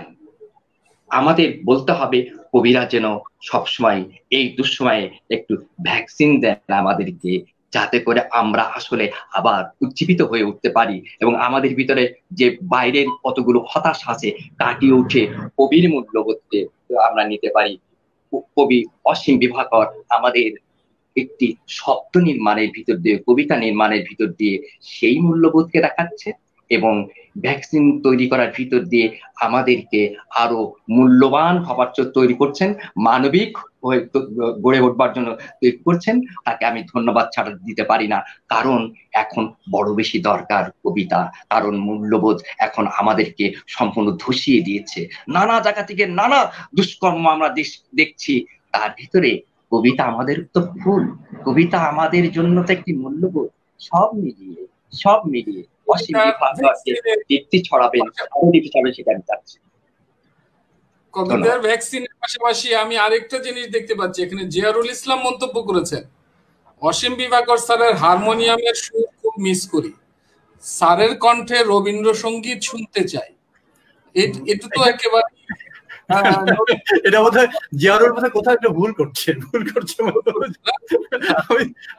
আমাদের বলতে হবে কবিরা যেন সবসময় এই দুঃসময়ে একটু ভ্যাকসিন দেন আমাদেরকে, যাতে করে আমরা আসলে আবার উজ্জীবিত হয়ে উঠতে পারি এবং আমাদের ভিতরে যে বাইরের কতগুলো হতাশ আছে কাটিয়ে উঠে কবির মূল্যবোধকে আমরা নিতে পারি। কবি অসীম বিভাকর আমাদের একটি শব্দ নির্মাণের ভিতর দিয়ে, কবিতা নির্মাণের ভিতর দিয়ে সেই মূল্যবোধকে দেখাচ্ছে এবং ভ্যাকসিন তৈরি করার ভিতর দিয়ে আমাদেরকে আরো মূল্যবান হবার জন্য তৈরি করছেন, মানবিক হয়ে গড়ে উঠবার জন্য তৈরি করছেন। তাকে আমি ধন্যবাদ ছাড়া দিতে পারি না, কারণ এখন বড় বেশি দরকার কবিতা, কারণ মূল্যবোধ এখন আমাদেরকে সম্পূর্ণ ধসিয়ে দিয়েছে। নানা জায়গা থেকে নানা দুষ্কর্ম আমরা দেখছি, তার ভিতরে কবিতা আমাদের তো ফুল, কবিতা আমাদের জন্য তো একটি মূল্যবোধ। সব মিলিয়ে অসীম বিভাগকে দীপ্তি ছড়াবেন, সেটা আমি চাচ্ছি। কবিতার ভ্যাকসিনের পাশাপাশি আমি আরেকটা জিনিস দেখতে পাচ্ছি, এখানে জিয়ারুল ইসলাম মন্তব্য করেছেন, অসীম বিভাকর স্যারের হারমোনিয়ামের সুর খুব মিস করি, স্যারের কণ্ঠে রবীন্দ্রসঙ্গীত শুনতে চাই। এটা তো একেবারে এটা বোধহয় জিয়ারুল বোধহয় কোথাও একটা ভুল করছে।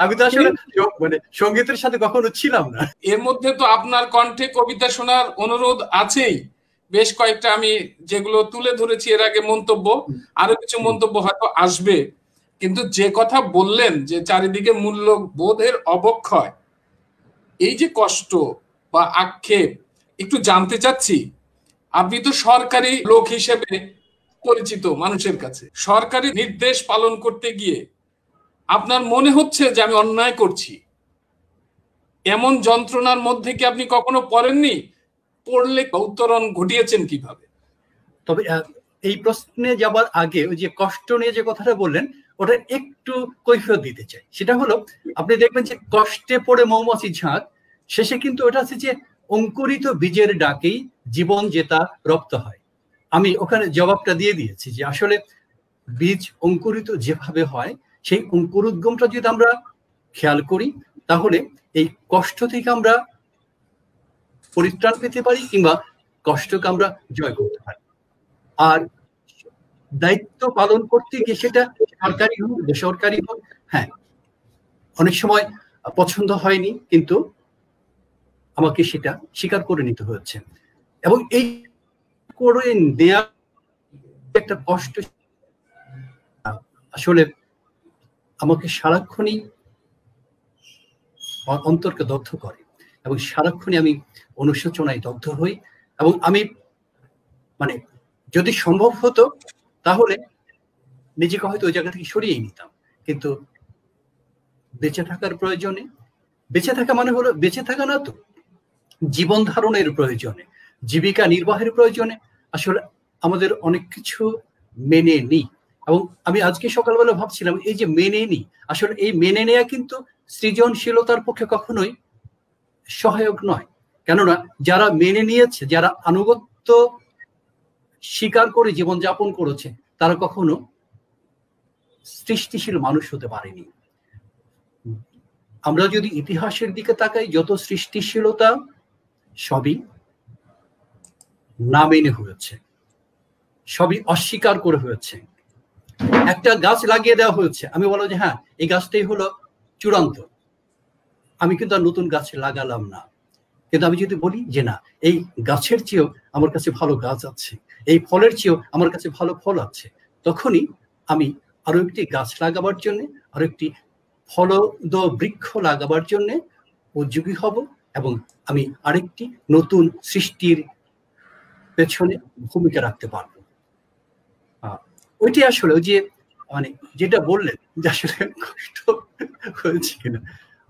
আমি তো আসলে মানে সঙ্গীতের সাথে কখনো ছিলাম না। এর মধ্যে তো আপনার কণ্ঠে কবিতা শোনার অনুরোধ আছেই, বেশ কয়েকটা আমি যেগুলো তুলে ধরেছি এর আগে মন্তব্য, আরো কিছু মন্তব্য হয়তো আসবে। কিন্তু যে কথা বললেন যে চারিদিকে মূল্যবোধের অবক্ষয়, এই যে কষ্ট বা আক্ষেপ, একটু জানতে চাচ্ছি, আপনি তো সরকারি লোক হিসেবে পরিচিত মানুষের কাছে, সরকারি নির্দেশ পালন করতে গিয়ে আপনার মনে হচ্ছে যে আমি অন্যায় করছি, এমন যন্ত্রণার মধ্যে কি আপনি কখনো পড়েননি? পড়লে উত্তরণ ঘটিয়েছেন কিভাবে? তবে এই প্রশ্নে যাবার আগে ওই যে কষ্ট নিয়ে যে কথাটা বললেন ওটা একটু কৈফিয়ত দিতে চাই। সেটা হলো, আপনি দেখবেন যে কষ্টে পড়ে মৌমাছি ঝাঁক, শেষে কিন্তু ওটা আছে যে অঙ্কুরিত বীজের ডাকেই জীবন জেতা রপ্ত হয়। আমি ওখানে জবাবটা দিয়ে দিয়েছি যে আসলে বীজ অঙ্কুরিত যেভাবে হয় সেই অঙ্কুরোদ্গমটা যদি আমরা খেয়াল করি তাহলে এই কষ্ট থেকে আমরা পরিত্রাণ পেতে পারি কিংবা কষ্টকে আমরা জয় করতে পারি। আর দায়িত্ব পালন করতে গিয়ে সেটা সরকারি হোক বেসরকারি হোক, হ্যাঁ অনেক সময় পছন্দ হয়নি, কিন্তু আমাকে সেটা স্বীকার করে নিতে হয়েছে এবং এই করে দেয়া একটা কষ্ট আসলে আমাকে সারাক্ষণই অন্তরকে দগ্ধ করে এবং সারাক্ষণই আমি অনুশোচনায় দগ্ধ হই এবং আমি মানে যদি সম্ভব হতো তাহলে নিজেকে হয়তো ওই জায়গা থেকে সরিয়ে নিতাম, কিন্তু বেঁচে থাকার প্রয়োজনে, বেঁচে থাকা মানে হলো বেঁচে থাকা না তো, জীবন ধারণের প্রয়োজনে, জীবিকা নির্বাহের প্রয়োজনে আসলে আমাদের অনেক কিছু মেনে নিই। এবং আমি আজকে সকালবেলা ভাবছিলাম এই যে মেনে নিই, আসলে এই মেনে নেওয়া কিন্তু সৃজনশীলতার পক্ষে কখনোই সহায়ক নয়। কেননা যারা মেনে নিয়েছে, যারা আনুগত্য স্বীকার করে জীবনযাপন করেছে, তারা কখনো সৃষ্টিশীল মানুষ হতে পারেনি। আমরা যদি ইতিহাসের দিকে তাকাই, যত সৃষ্টিশীলতা সবই না মেনে হয়েছে, সবই অস্বীকার করে হয়েছে। একটা গাছ লাগিয়ে দেওয়া হয়েছে, আমি বলবো যে হ্যাঁ এই গাছটাই হলো চূড়ান্ত, আমি কিন্তু আর নতুন গাছ লাগালাম না। কিন্তু আমি যদি বলি যে না, এই গাছের চেয়েও আমার কাছে ভালো গাছ আছে, এই ফলের চেয়েও আমার কাছে ভালো ফল আছে, তখনই আমি আরো একটি গাছ লাগাবার জন্য, আরো একটি ফলদ বৃক্ষ লাগাবার জন্য উদ্যোগী হব এবং আমি আরেকটি নতুন সৃষ্টির পেছনে ভূমিকা রাখতে পারবো। ওইটি আসলে ওই যে মানে যেটা বললেন যে আসলে কষ্ট হয়েছে কিনা,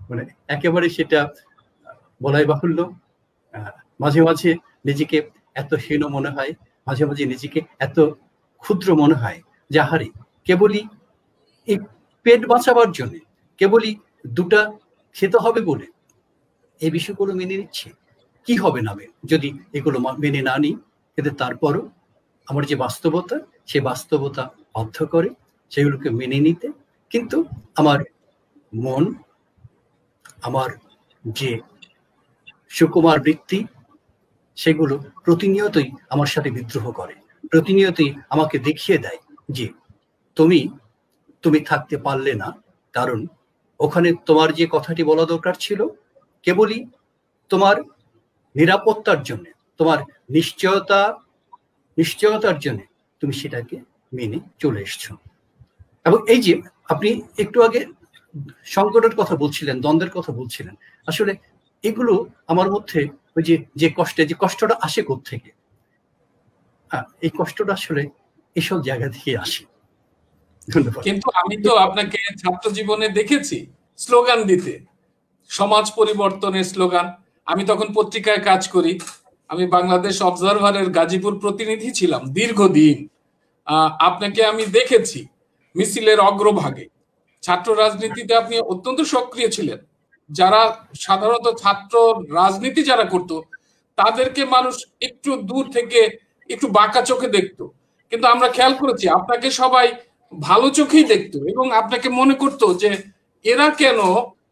মানে একেবারে সেটা বলাই বাহুল্য। মাঝে মাঝে নিজেকে এত হীন মনে হয়, মাঝে মাঝে নিজেকে এত ক্ষুদ্র মনে হয় যে আহারে কেবলই এই পেট বাঁচাবার জন্য, কেবলই দুটা খেতে হবে বলে এই বিষয়গুলো মেনে নিচ্ছে, কি হবে নামে যদি এগুলো মেনে না নিই। কিন্তু তারপরও আমার যে বাস্তবতা, সে বাস্তবতা বাধ্য করে সেগুলোকে মেনে নিতে। কিন্তু আমার মন, আমার যে সুকুমার বৃত্তি, সেগুলো প্রতিনিয়তই আমার সাথে বিদ্রোহ করে, প্রতিনিয়তই আমাকে দেখিয়ে দেয় যে তুমি তুমি থাকতে পারলে না, কারণ ওখানে তোমার যে কথাটি বলা দরকার ছিল কেবলই তোমার নিরাপত্তার জন্য, তোমার নিশ্চয়তার জন্য তুমি সেটাকে মেনে চলে এসছো। এবং এই যে আপনি একটু আগে সংকটের কথা বলছিলেন, দ্বন্দ্বের কথা বলছিলেন, আসলে এগুলো আমার মধ্যে ওই যে কষ্টটা আসে কোত্থেকে? এই কষ্টটা আসলে এসব জায়গা থেকে আসে। ধন্যবাদ। কিন্তু আমি তো আপনাকে ছাত্র জীবনে দেখেছি স্লোগান দিতে, সমাজ পরিবর্তনের স্লোগান। আমি তখন পত্রিকায় কাজ করি, আমি বাংলাদেশ অবজারভারের গাজীপুর প্রতিনিধি ছিলাম দীর্ঘদিন। আপনাকে আমি দেখেছি মিছিলের অগ্রভাগে। ছাত্র রাজনীতিতে আপনি অত্যন্ত সক্রিয় ছিলেন। যারা সাধারণত ছাত্র রাজনীতি যারা করত তাদেরকে মানুষ একটু দূর থেকে একটু বাঁকা চোখে দেখতো, কিন্তু আমরা খেয়াল করেছি আপনাকে সবাই ভালো চোখেই দেখতো এবং আপনাকে মনে করতো যে এরা কেন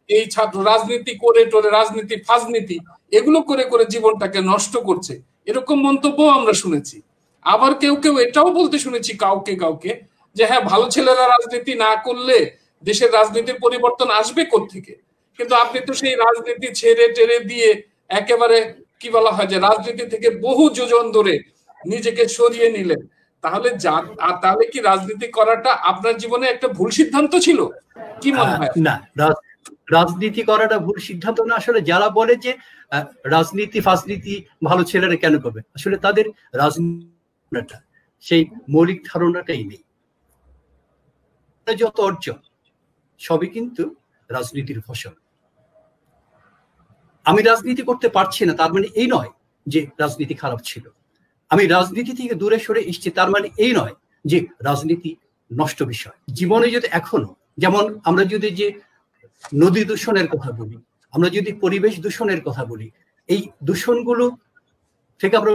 এই ছাত্র রাজনীতি করে টোরে, রাজনীতি ফাজনীতি এগুলো করে করে জীবনটাকে নষ্ট করছে, এরকম মন্তব্য আমরা শুনেছি। আবার কেউ কেউ এটাও বলতে শুনেছি কাউকে কাউকে যে হ্যাঁ, ভালো ছেলেরা রাজনীতি না করলে দেশের রাজনীতির পরিবর্তন আসবে কোত্থেকে। কিন্তু আপনি তো সেই রাজনীতি ছেড়ে টেরে দিয়ে একেবারে কি বলা হয় যে রাজনীতি থেকে বহু যোজন ধরে নিজেকে সরিয়ে নিলেন। তাহলে কি রাজনীতি করাটা আপনার জীবনে একটা ভুল সিদ্ধান্ত ছিল? কি মনে হয়? না, রাজনীতি করাটা ভুল সিদ্ধান্ত না। আসলে যারা বলে যে রাজনীতি ফাজনীতি ভালো ছেলেরা কেন করবে, আসলে তাদের রাজনীতিটা সেই মৌলিক ধারণাটাই নেই। যত অর্জন সবই কিন্তু রাজনীতির ফসল। আমি রাজনীতি করতে পারছি না তার মানে এই নয় যে রাজনীতি খারাপ ছিল। আমি রাজনীতি থেকে দূরে সরে এসেছি তার মানে এই নয় যে রাজনীতি নষ্ট বিষয়। জীবনে যদি এখনো, যেমন আমরা যদি যে নদী দূষণের কথা বলি, আমরা যদি পরিবেশ দূষণের কথা বলি, এই দূষণগুলো থেকে আমরা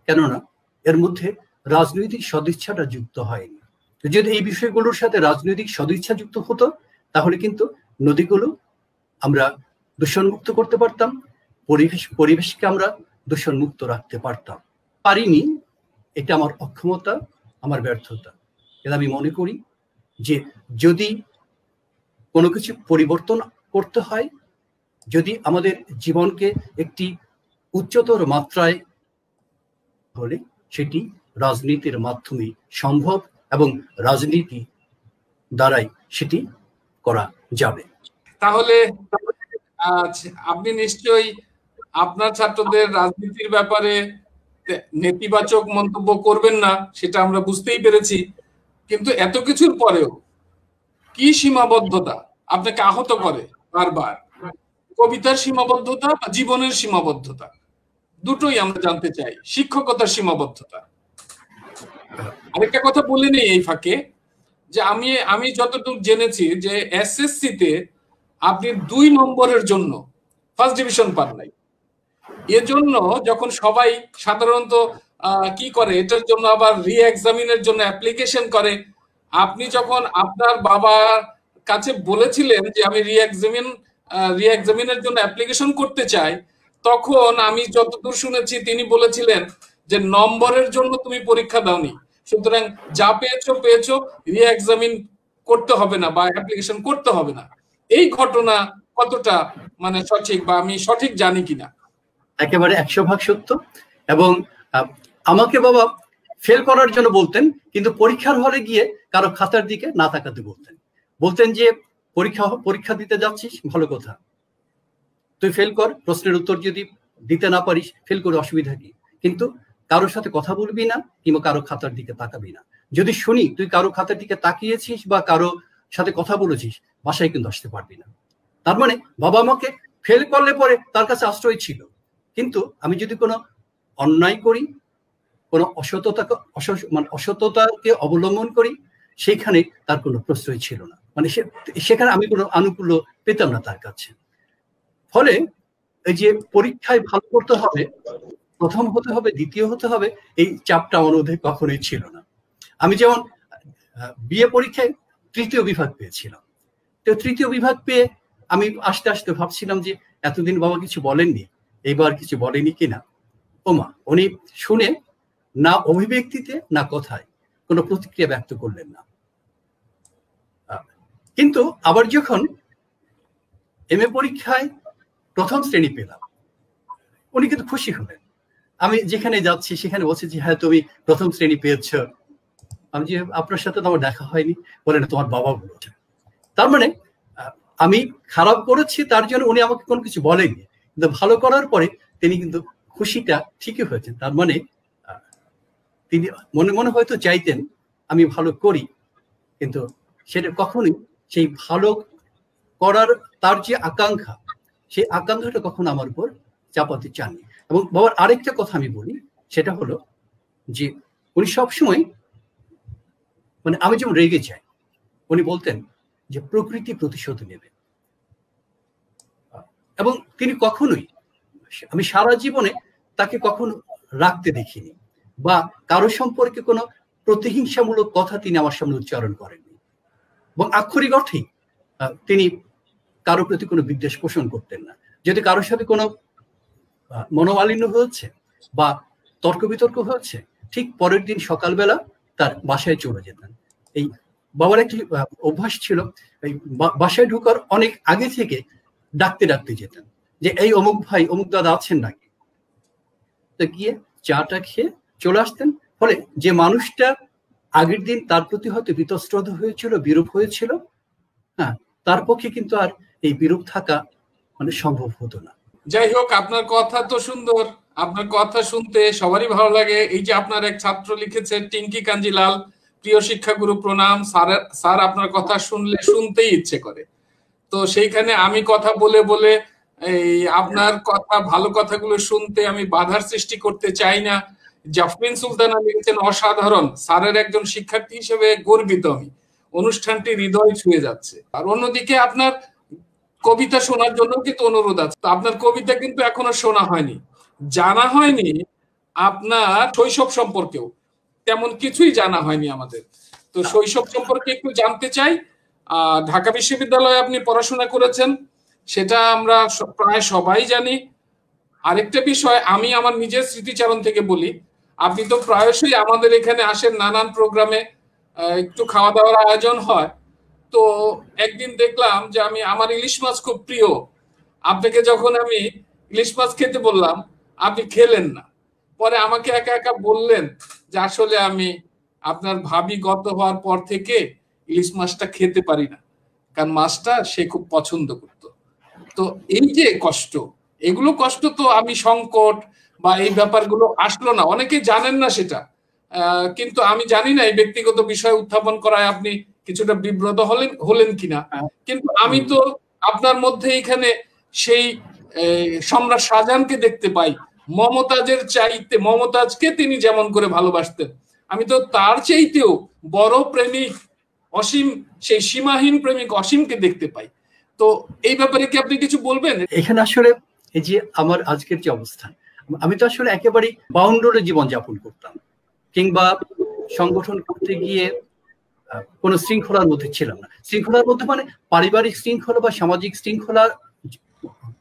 কেননা এর মধ্যে রাজনৈতিক সদিচ্ছাটা যুক্ত হয়নি। যদি এই বিষয়গুলোর সাথে রাজনৈতিক সদিচ্ছা যুক্ত হতো তাহলে কিন্তু নদীগুলো আমরা দূষণমুক্ত করতে পারতাম, পরিবেশকে আমরা দূষণমুক্ত রাখতে পারতাম। পারিনি, এটা আমার অক্ষমতা, আমার ব্যর্থতা। এটা আমি মনে করি যে যদি কোনো কিছু পরিবর্তন করতে হয়, যদি আমাদের জীবনকে একটি উচ্চতর মাত্রায় হলে সেটি রাজনীতির মাধ্যমে সম্ভব এবং রাজনীতি দ্বারাই সেটি করা যাবে। তাহলে আপনি নিশ্চয়ই আপনার ছাত্রদের রাজনীতির ব্যাপারে নেতিবাচক মন্তব্য করবেন না, সেটা আমরা বুঝতেই পেরেছি। কিন্তু এত কিছুর পরেও কি সীমাবদ্ধতা আপনাকে আহত করে বারবার? কবিতার সীমাবদ্ধতা বা জীবনের সীমাবদ্ধতা, দুটোই আমরা জানতে চাই। শিক্ষকতার সীমাবদ্ধতা। আরেকটা কথা বলে নেই এই ফাঁকে, যে আমি যতটুকু জেনেছি যে এসএসসি তে আপনি 2 নম্বরের জন্য ফার্স্ট ডিভিশন পান নাই। এজন্য যখন সবাই সাধারণত কি করে, এটার জন্য আবার রি এক্সামিনের জন্য অ্যাপ্লিকেশন করে, আপনি যখন আপনার বাবার কাছে বলেছিলেন যে আমি রি এক্সামিনের জন্য অ্যাপ্লিকেশন করতে চাই, তখন আমি যতদূর শুনেছি তিনি বলেছিলেন যে নম্বরের জন্য তুমি পরীক্ষা দাওনি, সুতরাং যা পেয়েছো রি এক্সামিন করতে হবে না বা অ্যাপ্লিকেশন করতে হবে না। এই ঘটনা কতটা মানে সঠিক বা আমি সঠিক জানি কিনা? একেবারে 100% সত্য। এবং আমাকে বাবা ফেল করার জন্য বলতেন, কিন্তু পরীক্ষার হলে গিয়ে কারো খাতার দিকে না তাকাতে বলতেন যে পরীক্ষা দিতে যাচ্ছিস, ভালো কথা, তুই ফেল কর, প্রশ্নের উত্তর যদি দিতে না পারিস ফেল করে অসুবিধা কি, কিন্তু কারোর সাথে কথা বলবি না কিংবা কারো খাতার দিকে তাকাবি না। যদি শুনি তুই কারো খাতার দিকে তাকিয়েছিস বা কারো সাথে কথা বলেছিস, বাসায় কিন্তু আসতে পারবি না। তার মানে বাবা আমাকে ফেল করলে পরে তার কাছে আশ্রয় ছিল, কিন্তু আমি যদি কোনো অন্যায় করি, কোনো অসততাকে অবলম্বন করি, সেইখানে তার কোনো প্রশ্রয় ছিল না। মানে সেখানে আমি কোনো আনুকূল্য পেতাম না তার কাছে। ফলে এই যে পরীক্ষায় ভালো করতে হবে, প্রথম হতে হবে, দ্বিতীয় হতে হবে, এই চাপটা আমার মধ্যে কখনোই ছিল না। আমি যেমন বিএ পরীক্ষায় তৃতীয় বিভাগ পেয়েছিলাম, তো তৃতীয় বিভাগ পেয়ে আমি আস্তে আস্তে ভাবছিলাম যে এতদিন বাবা কিছু বলেননি, এইবার কিছু বলেনি কিনা। ওমা, উনি শুনে না অভিব্যক্তিতে না কথায় কোনো প্রতিক্রিয়া ব্যক্ত করলেন না। কিন্তু আবার যখন এমএ পরীক্ষায় প্রথম শ্রেণী পেলাম, উনি কিন্তু খুশি হলেন। আমি যেখানে যাচ্ছি সেখানে বলছি যে হ্যাঁ তুমি প্রথম শ্রেণী পেয়েছ। আমি যে আপনার সাথে তো আমার দেখা হয়নি, বলে না তোমার বাবা বলেছে। তার মানে আমি খারাপ করেছি তার জন্য উনি আমাকে কোনো কিছু বলেননি, কিন্তু ভালো করার পরে তিনি কিন্তু খুশিটা ঠিকই হয়েছেন। তার মানে তিনি মনে মনে হয়তো চাইতেন আমি ভালো করি, কিন্তু সেটা কখনোই সেই ভালো করার তার যে আকাঙ্ক্ষা, সেই আকাঙ্ক্ষাটা কখনো আমার উপর চাপাতে চাননি। এবং বাবার আরেকটা কথা আমি বলি, সেটা হলো যে উনি সবসময়, মানে আমি যেমন রেগে যাই, উনি বলতেন যে প্রকৃতি প্রতিশোধ নেবে। এবং তিনি কখনোই, আমি সারা জীবনে তাকে কখনো রাখতে দেখিনি, বা কারো সম্পর্কে কোনো প্রতিহিংসামূলক কথা তিনি আমার সামনে উচ্চারণ করেননি। এবং আক্ষরিক অর্থেই তিনি কারো প্রতি কোনো বিদ্বেষ পোষণ করতেন না। যদি কারোর সাথে কোনো মনোমালিন্য হয়েছে বা তর্ক বিতর্ক হয়েছে, ঠিক পরের দিন সকালবেলা তার বাসায় চলে যেতেন। এই বাবার একটি অভ্যাস ছিল, এই বাসায় ঢোকার অনেক আগে থেকে ডাকতে ডাকতে যেতেন যে এই অমুক ভাই, অমুক দাদা আছেন নাকি। তো গিয়ে চাটা খেয়ে চলে আসতেন। ফলে যে মানুষটা আগের দিন তার প্রতি হয়তো বীতশ্রদ্ধ হয়েছিল, বিরূপ হয়েছিল, হ্যাঁ, তার পক্ষে কিন্তু আর এই বিরূপ থাকা মানে সম্ভব হতো না। যাই হোক, আপনার কথা তো সুন্দর, আপনার কথা শুনতে সবারই ভালো লাগে। এই যে আপনার এক ছাত্র লিখেছে, টিঙ্কি কাঞ্জিলাল, প্রিয় শিক্ষাগুরু প্রণাম, স্যার আপনার কথা শুনলে শুনতেই ইচ্ছে করে। তো সেইখানে আমি কথা বলে বলে এই আপনার কথা, ভালো কথাগুলো শুনতে আমি বাধার সৃষ্টি করতে চাই না। জাফরিন সুলতানা লিখেছেন, অসাধারণ, স্যারের একজন শিক্ষার্থী হিসেবে গর্বিত আমি, অনুষ্ঠানটি হৃদয় ছুঁয়ে যাচ্ছে। আর অন্যদিকে আপনার কবিতা শোনার জন্য কিন্তু অনুরোধ আছে। আপনার কবিতা কিন্তু এখনো শোনা হয়নি, জানা হয়নি আপনার শৈশব সম্পর্কেও তেমন কিছুই জানা হয়নি আমাদের। তো শৈশব সম্পর্কে একটু জানতে চাই। ঢাকা বিশ্ববিদ্যালয়ে আপনি পড়াশোনা করেছেন, সেটা আমরা প্রায় সবাই জানি। আরেকটা বিষয় আমি আমার নিজের স্মৃতিচারণ থেকে বলি, আপনি তো প্রায়শই আমাদের এখানে আসেন নানান প্রোগ্রামে, একটু খাওয়া দাওয়ার আয়োজন হয়। তো একদিন দেখলাম যে আমার ইলিশ মাছ খুব প্রিয়, আপনাকে যখন আমি ইলিশ মাছ খেতে বললাম আপনি খেলেন না। পরে আমাকে একা একা বললেন যে আসলে আমি আপনার ভাবি গত হওয়ার পর থেকে ইলিশ মাছটা খেতে পারি না, কারণ মাছটা সে খুব পছন্দ করত। তো এই যে কষ্ট, এগুলো কষ্ট তো আমি সংকট বা এই ব্যাপারগুলো আসলো না, অনেকে জানেন না সেটা। কিন্তু আমি জানি না এই ব্যক্তিগত বিষয় উত্থাপন করায় আপনি কিছুটা বিব্রত হলেন কিনা। কিন্তু আমি তো আপনার মধ্যে এখানে সেই সম্রাট শাহজাহানকে দেখতে পাই। মমতাজের চাইতে, মমতাজকে তিনি যেমন করে ভালোবাসতেন, আমি তো তার চাইতেও বড় প্রেমিক অসীম, সেই সীমাহীন প্রেমিক অসীমকে দেখতে পাই। তো এই ব্যাপারে কি আপনি কিছু বলবেন? এখানে আসলে এই যে আমার আজকের যে অবস্থান, আমি তো আসলে একেবারে বাউন্ডারি জীবন যাপন করতাম, কিংবা সংগঠন করতে গিয়ে কোনো শৃঙ্খলার মধ্যে ছিলাম না। শৃঙ্খলার মধ্যে মানে পারিবারিক শৃঙ্খলা বা সামাজিক শৃঙ্খলা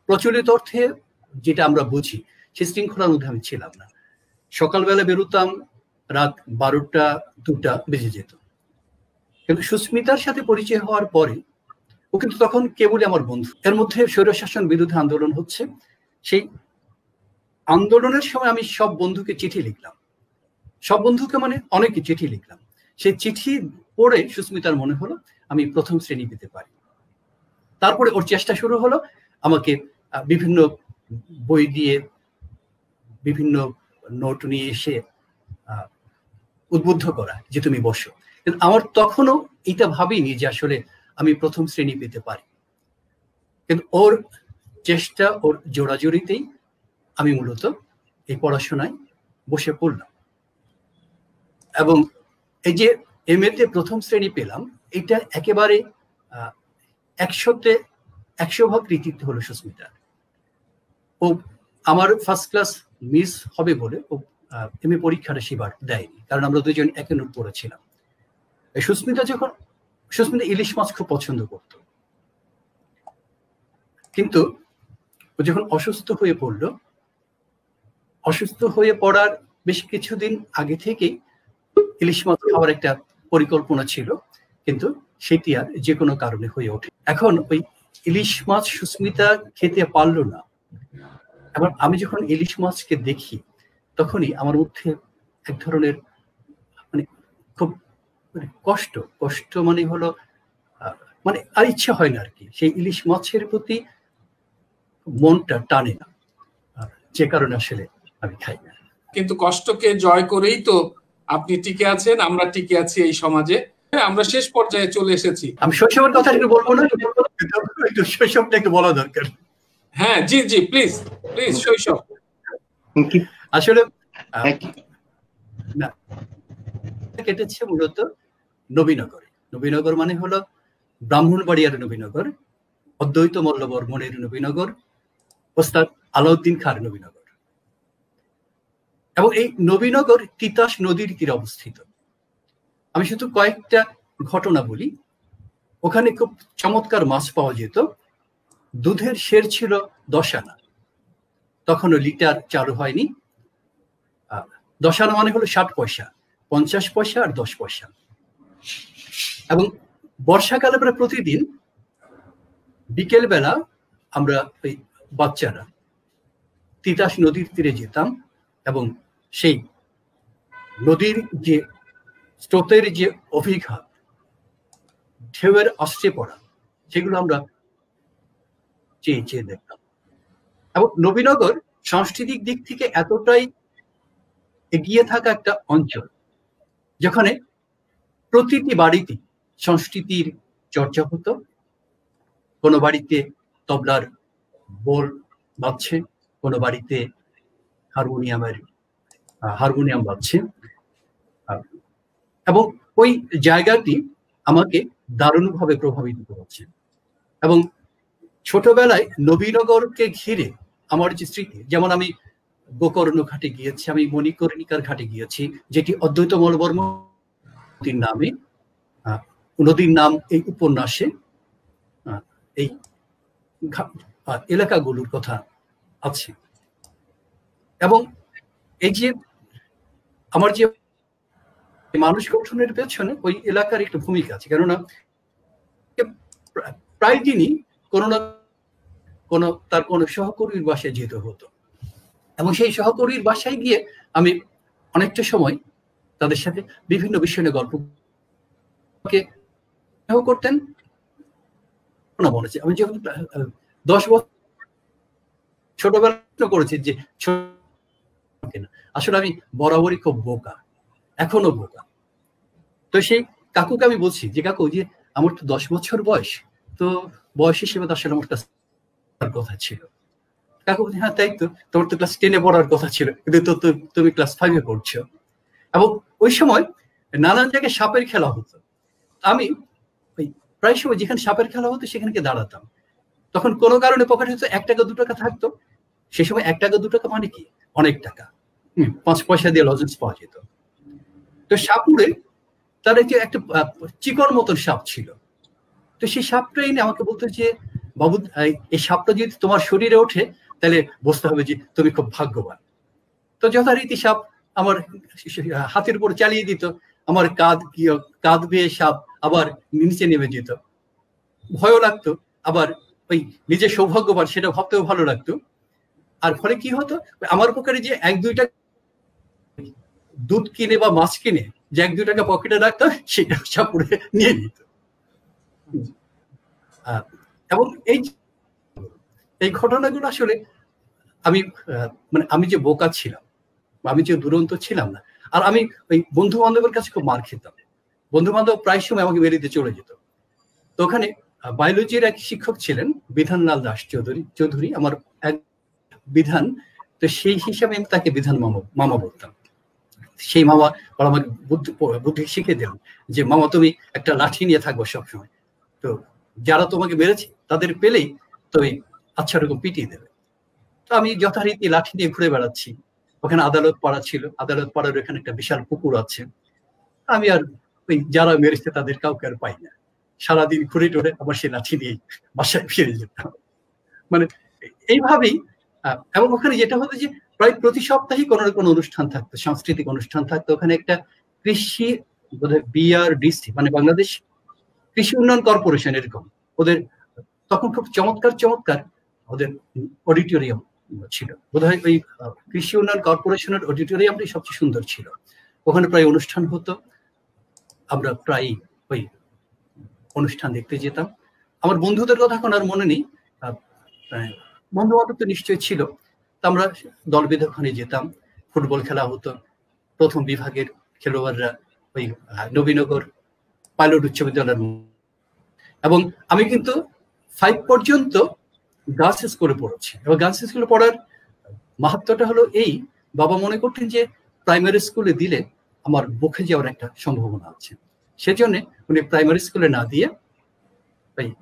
প্রচলিত অর্থে যেটা আমরা বুঝি, সেই শৃঙ্খলার মধ্যে আমি ছিলাম না। সকালবেলা বেরোতাম, রাত 12টা 2টা বেজে যেত। কিন্তু সুস্মিতার সাথে পরিচয় হওয়ার পরে, ও কিন্তু তখন কেবলই আমার বন্ধু। এর মধ্যে স্বৈরশাসন বিরোধী আন্দোলন হচ্ছে, সেই আন্দোলনের সময় আমি সব বন্ধুকে চিঠি লিখলাম, সব বন্ধুকে মানে অনেকে চিঠি লিখলাম। সেই চিঠি পড়ে সুস্মিতার মনে হলো আমি প্রথম শ্রেণী পেতে পারি। তারপরে ওর চেষ্টা শুরু হলো আমাকে বিভিন্ন বই দিয়ে, বিভিন্ন নোট নিয়ে এসে উদ্বুদ্ধ করা যে তুমি বসো। কিন্তু আমার তখনও এটা ভাবিনি যে আসলে আমি প্রথম শ্রেণী পেতে পারি। কিন্তু ওর চেষ্টা, ওর জোড়াজোড়িতেই আমি মূলত এই পড়াশোনায় বসে পড়লাম। এবং এই যে এমএতে প্রথম শ্রেণী পেলাম, এটা একেবারে 100-তে 100 ভাগ কৃতিত্ব হলো সুস্মিতা। ও আমার ফার্স্ট ক্লাস মিস হবে বলে ও এমএ পরীক্ষাটা সেবার দেয়নি, কারণ আমরা দুজন একই নোট পড়েছিলাম। সুস্মিতা ইলিশ মাছ খুব পছন্দ করত, কিন্তু ও যখন অসুস্থ হয়ে পড়লো, অসুস্থ হয়ে পড়ার বেশ কিছুদিন আগে থেকেই ইলিশ মাছ খাওয়ার একটা পরিকল্পনা ছিল, কিন্তু সেটি আর যে কোনো কারণে হয়ে ওঠে। এখন ওই ইলিশ মাছ সুস্মিতা খেতে পারলো না। এবার আমি যখন ইলিশ মাছকে দেখি, তখনই আমার মধ্যে এক ধরনের মানে খুব কষ্ট মানে হলো মানে আর ইচ্ছা হয় না আর কি, সেই ইলিশ মাছের প্রতি মনটা টানে না, যে কারণে আসলে আমি খাই না। কিন্তু কষ্টকে জয় করেই তো আপনি টিকে আছেন, আমরা টিকে আছি এই সমাজে। আমরা শেষ পর্যায়ে চলে এসেছি। আমি শৈশবের কথা একটু বলবো না, একটু শৈশবটা একটু বলা দরকার। হ্যাঁ, জি জি, প্লিজ প্লিজ, শৈশব। আসলে না, কেটেছে মূলত নবীনগরে। নবীনগর মানে হলো ব্রাহ্মণবাড়িয়ার নবীনগর, অদ্বৈত মল্ল বর্মণের নবীনগর, ওস্তাদ আলাউদ্দিন খাঁর নবীনগর। এবং এই নবীনগর তিতাস নদীর তীরে অবস্থিত। আমি শুধু কয়েকটা ঘটনা বলি। ওখানে খুব চমৎকার মাছ পাওয়া যেত। দুধের সের ছিল 10 আনা, তখনও লিটার চালু হয়নি। 10 আনা মানে হলো 60 পয়সা, 50 পয়সা আর 10 পয়সা। এবং বর্ষাকালে প্রায় প্রতিদিন বিকেল বেলা আমরা ওই বাচ্চারা তিতাস নদীর তীরে যেতাম, এবং সেই নদীর যে স্রোতের যে অভিঘাত, ঢেউয়ের আশ্রে পড়া, সেগুলো আমরা চেয়ে চেয়ে দেখতাম। এবং নবীনগর সাংস্কৃতিক দিক থেকে এতটাই এগিয়ে থাকা একটা অঞ্চল, যেখানে প্রতিটি বাড়িতে সংস্কৃতির চর্চা হতো। কোনো বাড়িতে তবলার বোল বাজছে, কোনো বাড়িতে হারমোনিয়াম বাজছে। এবং ওই জায়গাটি আমাকে দারুণভাবে প্রভাবিত করেছে। এবং ছোটবেলায় নবীনগরকে ঘিরে আমার যে স্মৃতি, যেমন আমি গোকর্ণ ঘাটে গিয়েছি, আমি মণিকর্ণিকার ঘাটে গিয়েছি, যেটি অদ্বৈত মলবর্ম নামে নদীর নাম এই উপন্যাসে এই এলাকাগুলোর কথা আছে। এবং এই যে আমার যে মানুষ গঠনের পেছনে ওই এলাকার একটা ভূমিকা আছে, কেননা প্রায় দিনই তার কোনো সহকর্মীর বাসায় যেতে হতো, এবং সেই সহকর্মীর বাসায় গিয়ে আমি অনেকটা সময় তাদের সাথে বিভিন্ন বিষয় নিয়ে গল্প করতেন। মনে হচ্ছে আমি যখন 10 বছর ছোটবেলা করেছি যে আসলে আমি বরাবরই খুব বোকা, এখনো বোকা। তো সেই কাকুকে আমি বলছি যে কাকু, যে আমার তো 10 বছর বয়স, তো বয়স হিসেবে তো আসলে আমার কাছে কথা ছিল। কাকু বলছে, হ্যাঁ তাই তো, তোমার তো ক্লাস 10-এ পড়ার কথা ছিল, কিন্তু তুমি ক্লাস 5-এ পড়ছো। এবং ওই সময় নানান জায়গায় সাপের খেলা হতো। আমি ওই প্রায় সময় যেখানে সাপের খেলা হতো সেখানে দাঁড়াতাম। তখন কোনো কারণে পকেটে হয়তো 1 টাকা 2 টাকা থাকতো। সেই সময় 1 টাকা 2 টাকা মানে কি অনেক টাকা, 5 পয়সা দিয়ে লজেন্স পাওয়া যেত। তো সাপুরে তার একটা চিকন মতন সাপ ছিল। তো সেই সাপটা এনে আমাকে বলতো যে, বাবু এই সাপটা যদি তোমার শরীরে ওঠে তাহলে বুঝতে হবে যে তুমি খুব ভাগ্যবান। তো যথারীতি সাপ আমার হাতের উপর চালিয়ে দিত, আমার কাঁধ বেয়ে সাপ আবার নিচে নেমে যেত। ভয়ও লাগতো, আবার ওই নিজের সৌভাগ্যবান সেটা ভাবতেও ভালো লাগতো। আর ফলে কি হতো, আমার পকেটে যে 1-2 টাকা দুধ কিনে বা মাছ কিনে যে 1-2 টাকা পকেটে রাখতো, সেটা সাপুরে নিয়ে নিত। এবং এই ঘটনাগুলো আসলে আমি যে বোকা ছিলাম, আমি যে দুরন্ত ছিলাম না। আর আমি ওই বন্ধু বান্ধবের কাছে খুব মার খেতাম। বন্ধু বান্ধব প্রায় সময় আমাকে বেরিয়ে চলে যেত। তো ওখানে বায়োলজির এক শিক্ষক ছিলেন, বিধানলাল দাস চৌধুরী, আমার এক বিধান। তো সেই হিসাবে আমি তাকে বিধান মামা বলতাম। সেই মামা আমাকে বুদ্ধি শিখিয়ে দিলাম যে, মামা তুমি একটা লাঠি নিয়ে থাকবো সবসময়। তো যারা তোমাকে মেরেছে তাদের পেলেই তুমি আচ্ছা রকম পিটিয়ে দেবে। তো আমি যথারীতি লাঠি নিয়ে ঘুরে বেড়াচ্ছি। ওখানে আদালত পাড়া ছিল, আদালত পাড়ার ওখানে একটা বিশাল পুকুর আছে। আমি আর ওই যারা মেরেছে তাদের কাউকে আর পাই না। সারাদিন ঘুরে টুরে আবার সে লাঠি নিয়ে বাসায় ফিরে যেতাম। মানে এইভাবেই। এবং ওখানে যেটা হতো যে প্রায় প্রতি সপ্তাহে কোনো না কোনো অনুষ্ঠান থাকতো, সাংস্কৃতিক অনুষ্ঠান থাকতো। ওখানে একটা কৃষি বোধহয় BRDC মানে বাংলাদেশ কৃষি উন্নয়ন কর্পোরেশন, এরকম ওদের তখন খুব চমৎকার চমৎকার ওদের অডিটোরিয়াম ছিল। বোধহয় ওই কৃষি উন্নয়ন কর্পোরেশনের অডিটোরিয়ামটাই সবচেয়ে সুন্দর ছিল। ওখানে প্রায় অনুষ্ঠান হতো, আমরা প্রায় ওই অনুষ্ঠান দেখতে যেতাম। আমার বন্ধুদের কথা এখন আর মনে নেই, বন্ধু বান্ধব তো নিশ্চয়ই ছিল। তা আমরা দলবেঁধে ওখানে যেতাম, ফুটবল খেলা হতো। প্রথম বিভাগের খেলোয়াড়রা ওই নবীনগর পাইলট উচ্চ বিদ্যালয়ের, এবং আমি কিন্তু 5 পর্যন্ত গার্লস স্কুলে পড়েছি। এবং গার্লস স্কুলে পড়ার মাহাত্ম্যটা হলো এই, বাবা মনে করতেন যে প্রাইমারি স্কুলে দিলে আমার বুকে যাওয়ার একটা সম্ভাবনা আছে, সেজন্য উনি প্রাইমারি স্কুলে না দিয়ে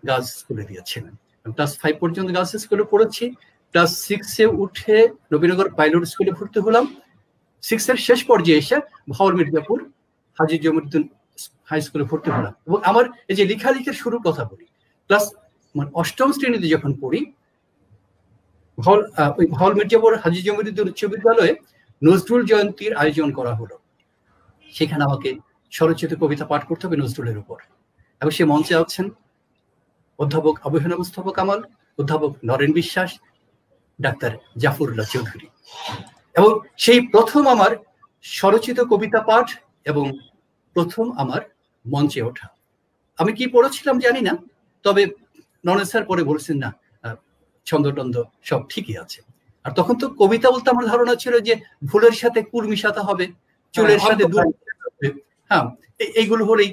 গার্লস স্কুলে দিয়েছিলেন। ক্লাস 5 পর্যন্ত গার্লস স্কুলে পড়েছি। ক্লাস 6-এ উঠে নবীনগর পাইলট স্কুলে ভর্তি হলাম। 6-এর শেষ পর্যায়ে এসে ভাওয়াল মির্জাপুর হাজী জমিউদ্দিন হাই স্কুলে ভর্তি হলাম। এবং আমার এই যে লেখালেখির শুরুর কথা বলি, ক্লাস 8ম শ্রেণীতে যখন পড়ি, ওই ভাওয়াল মির্জাপুর হাজী জমিউদ্দিন উচ্চ বিদ্যালয়ে নজরুল জয়ন্তীর আয়োজন করা হলো। সেখানে আমাকে স্বরচিত কবিতা পাঠ করতে হবে নজরুলের উপর। এবং সে মঞ্চে আছেন অধ্যাপক আবুহেনা মুস্তফা কামাল, অধ্যাপক নরেন বিশ্বাস, ডাক্তার জাফরুল্লাহ চৌধুরী। এবং সেই প্রথম আমার স্বরচিত কবিতা পাঠ এবং প্রথম আমার মঞ্চে ওঠা। আমি কি পড়েছিলাম জানি না, তবে নরেন স্যার পরে বলেছেন না, ছন্দ টন্দ সব ঠিকই আছে। আর তখন তো কবিতা বলতে আমার ধারণা ছিল যে ফুলের সাথে কুল মিশাতে হবে, চুলের সাথে দুধ, হ্যাঁ এইগুলো হলেই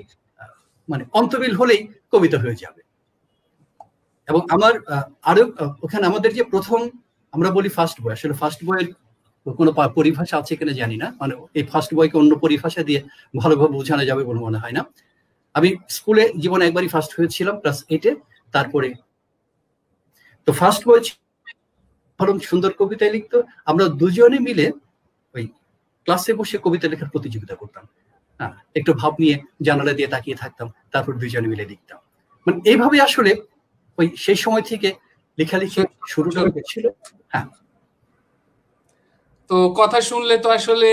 মানে অন্তবিল হলেই কবিতা হয়ে যাবে। এবং আমার আরো ওখানে আমাদের যে প্রথম আমরা বলি ফার্স্ট বয়, আসলে ফার্স্ট বয়ের কোনো পরিভাষা আছে কিনা জানি না, মানে এই ফার্স্ট বয়কে অন্য পরিভাষা দিয়ে ভালোভাবে বোঝানো যাবে বলে মনে হয় না। আমি স্কুলে জীবনে একবারই ফার্স্ট হয়েছিলাম, ক্লাস 8-এ। তারপরে তো ফার্স্ট বয় ভালো সুন্দর কবিতা লিখতো। আমরা দুজনে মিলে ওই ক্লাসে বসে কবিতা লেখার প্রতিযোগিতা করতাম। হ্যাঁ, একটু ভাব নিয়ে জানালা দিয়ে তাকিয়ে থাকতাম, তারপর দুজনে মিলে লিখতাম। মানে এইভাবে আসলে ওই সেই সময় থেকে লেখালেখি শুরু হয়েছিল। হ্যাঁ, তো কথা শুনলে তো আসলে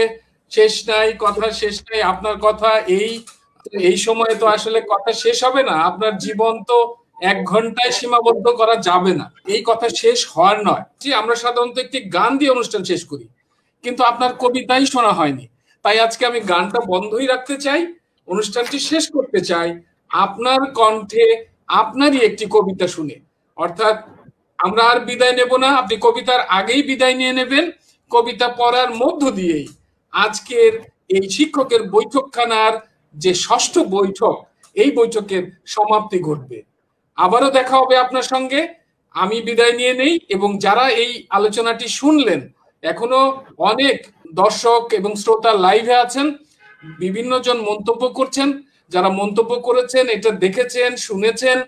শেষ নাই, কথা শেষ নাই। আপনার কথা এই সময়ে তো আসলে কথা শেষ হবে না। আপনার জীবন তো 1 ঘন্টায় সীমাবদ্ধ করা যাবে না, এই কথা শেষ হওয়ার নয়। যে আমরা সাধারণত একটি গান দিয়ে অনুষ্ঠান শেষ করি, কিন্তু আপনার কবিতাই শোনা হয়নি। তাই আজকে আমি গানটা বন্ধই রাখতে চাই, অনুষ্ঠানটি শেষ করতে চাই আপনার কণ্ঠে আপনারই একটি কবিতা শুনে। অর্থাৎ আমরা আর বিদায় নেব না, আপনি কবিতার আগেই বিদায় নিয়ে নেবেন। কবিতা পড়ার মধ্য দিয়েই আজকের এই শিক্ষকের বৈঠকখানার যে 6ষ্ঠ বৈঠক, এই বৈঠকের সমাপ্তি ঘটবে। আবারও দেখা হবে আপনার সঙ্গে। আমি বিদায় নিয়ে নেই, এবং যারা এই আলোচনাটি শুনলেন, এখনো অনেক দর্শক এবং শ্রোতা লাইভে আছেন, বিভিন্ন জন মন্তব্য করছেন। যারা মন্তব্য করেছেন, এটা দেখেছেন, শুনেছেন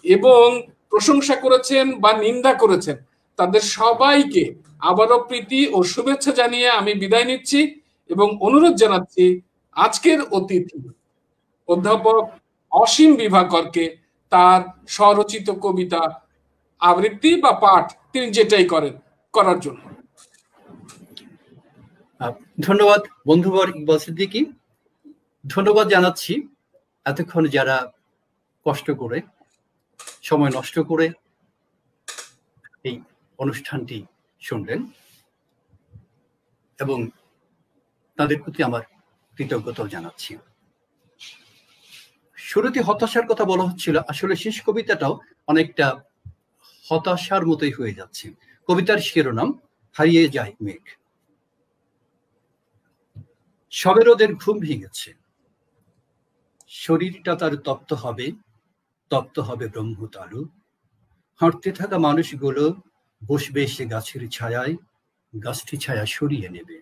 এবং প্রশংসা করেছেন বা নিন্দা করেছেন, তাদের সবাইকে আবারও প্রীতি ও শুভেচ্ছা জানিয়ে আমি বিদায় নিচ্ছি এবং অনুরোধ জানাচ্ছি আজকের অতিথি অধ্যাপক অসীম বিভাকরকে তার স্বরচিত কবিতা আবৃত্তি বা পাঠ তিনি যেটাই করার জন্য। ধন্যবাদ বন্ধুবর ইকবাল সিদ্দিকী। ধন্যবাদ জানাচ্ছি এতক্ষণ যারা কষ্ট করে সময় নষ্ট করে এই অনুষ্ঠানটি শুনলেন, এবং তাদের প্রতি আমার কৃতজ্ঞতা জানাচ্ছি। শুরুতে হতাশার কথা বলা হচ্ছিল, আসলে শেষ কবিতাটাও অনেকটা হতাশার মতোই হয়ে যাচ্ছে। কবিতার শিরোনাম হারিয়ে যায় মেঘ। সবে রোদের ঘুম ভেঙেছে, শরীরটা তার তপ্ত হবে ব্রহ্মতালু। হাঁটতে থাকা মানুষগুলো বসবে সে গাছের ছায়ায়, গাছটি ছায়া সরিয়ে নেবে।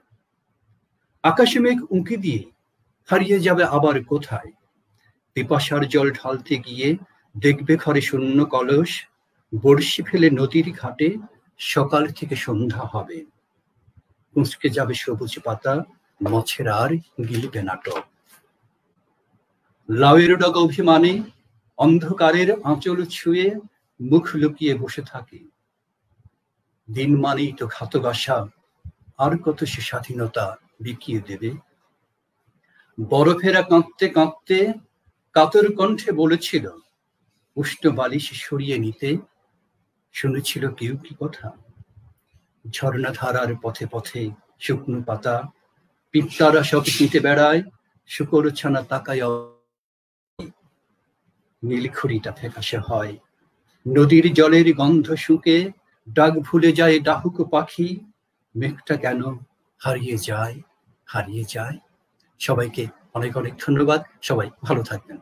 আকাশে মেঘ উঁকি দিয়ে হারিয়ে যাবে আবার কোথায়। পিপাসার জল ঢালতে গিয়ে দেখবে ঘরে শূন্য কলস, বড়শি ফেলে নদীর ঘাটে সকাল থেকে সন্ধ্যা হবে। কুঁচকে যাবে সবুজ পাতা, মাছের আর গিলবে নাটক। লাউয়ের ডগ অভিমানে অন্ধকারের আঁচল ছুঁয়ে মুখ লুকিয়ে বসে থাকে। দিন মানেই তো ঘাতক আশা, আর কত সে স্বাধীনতা বিকিয়ে দেবে। বরফেরা কাঁদতে কাঁদতে কাতর কণ্ঠে বলেছিল উষ্ণ বালিশ সরিয়ে নিতে। শুনেছিল কেউ কি কথা? ঝর্ণা ধারার পথে পথে শুকনো পাতা, পিপ্তারা সব শীতে বেড়ায়, শুকর ছানা তাকায়। নীলখড়িটা ফ্যাকাশে হয়, নদীর জলের গন্ধ শুকে ডাক ভুলে যায় ডাহুক পাখি। মেঘটা কেন হারিয়ে যায়, হারিয়ে যায়। সবাইকে অনেক অনেক ধন্যবাদ। সবাই ভালো থাকবেন।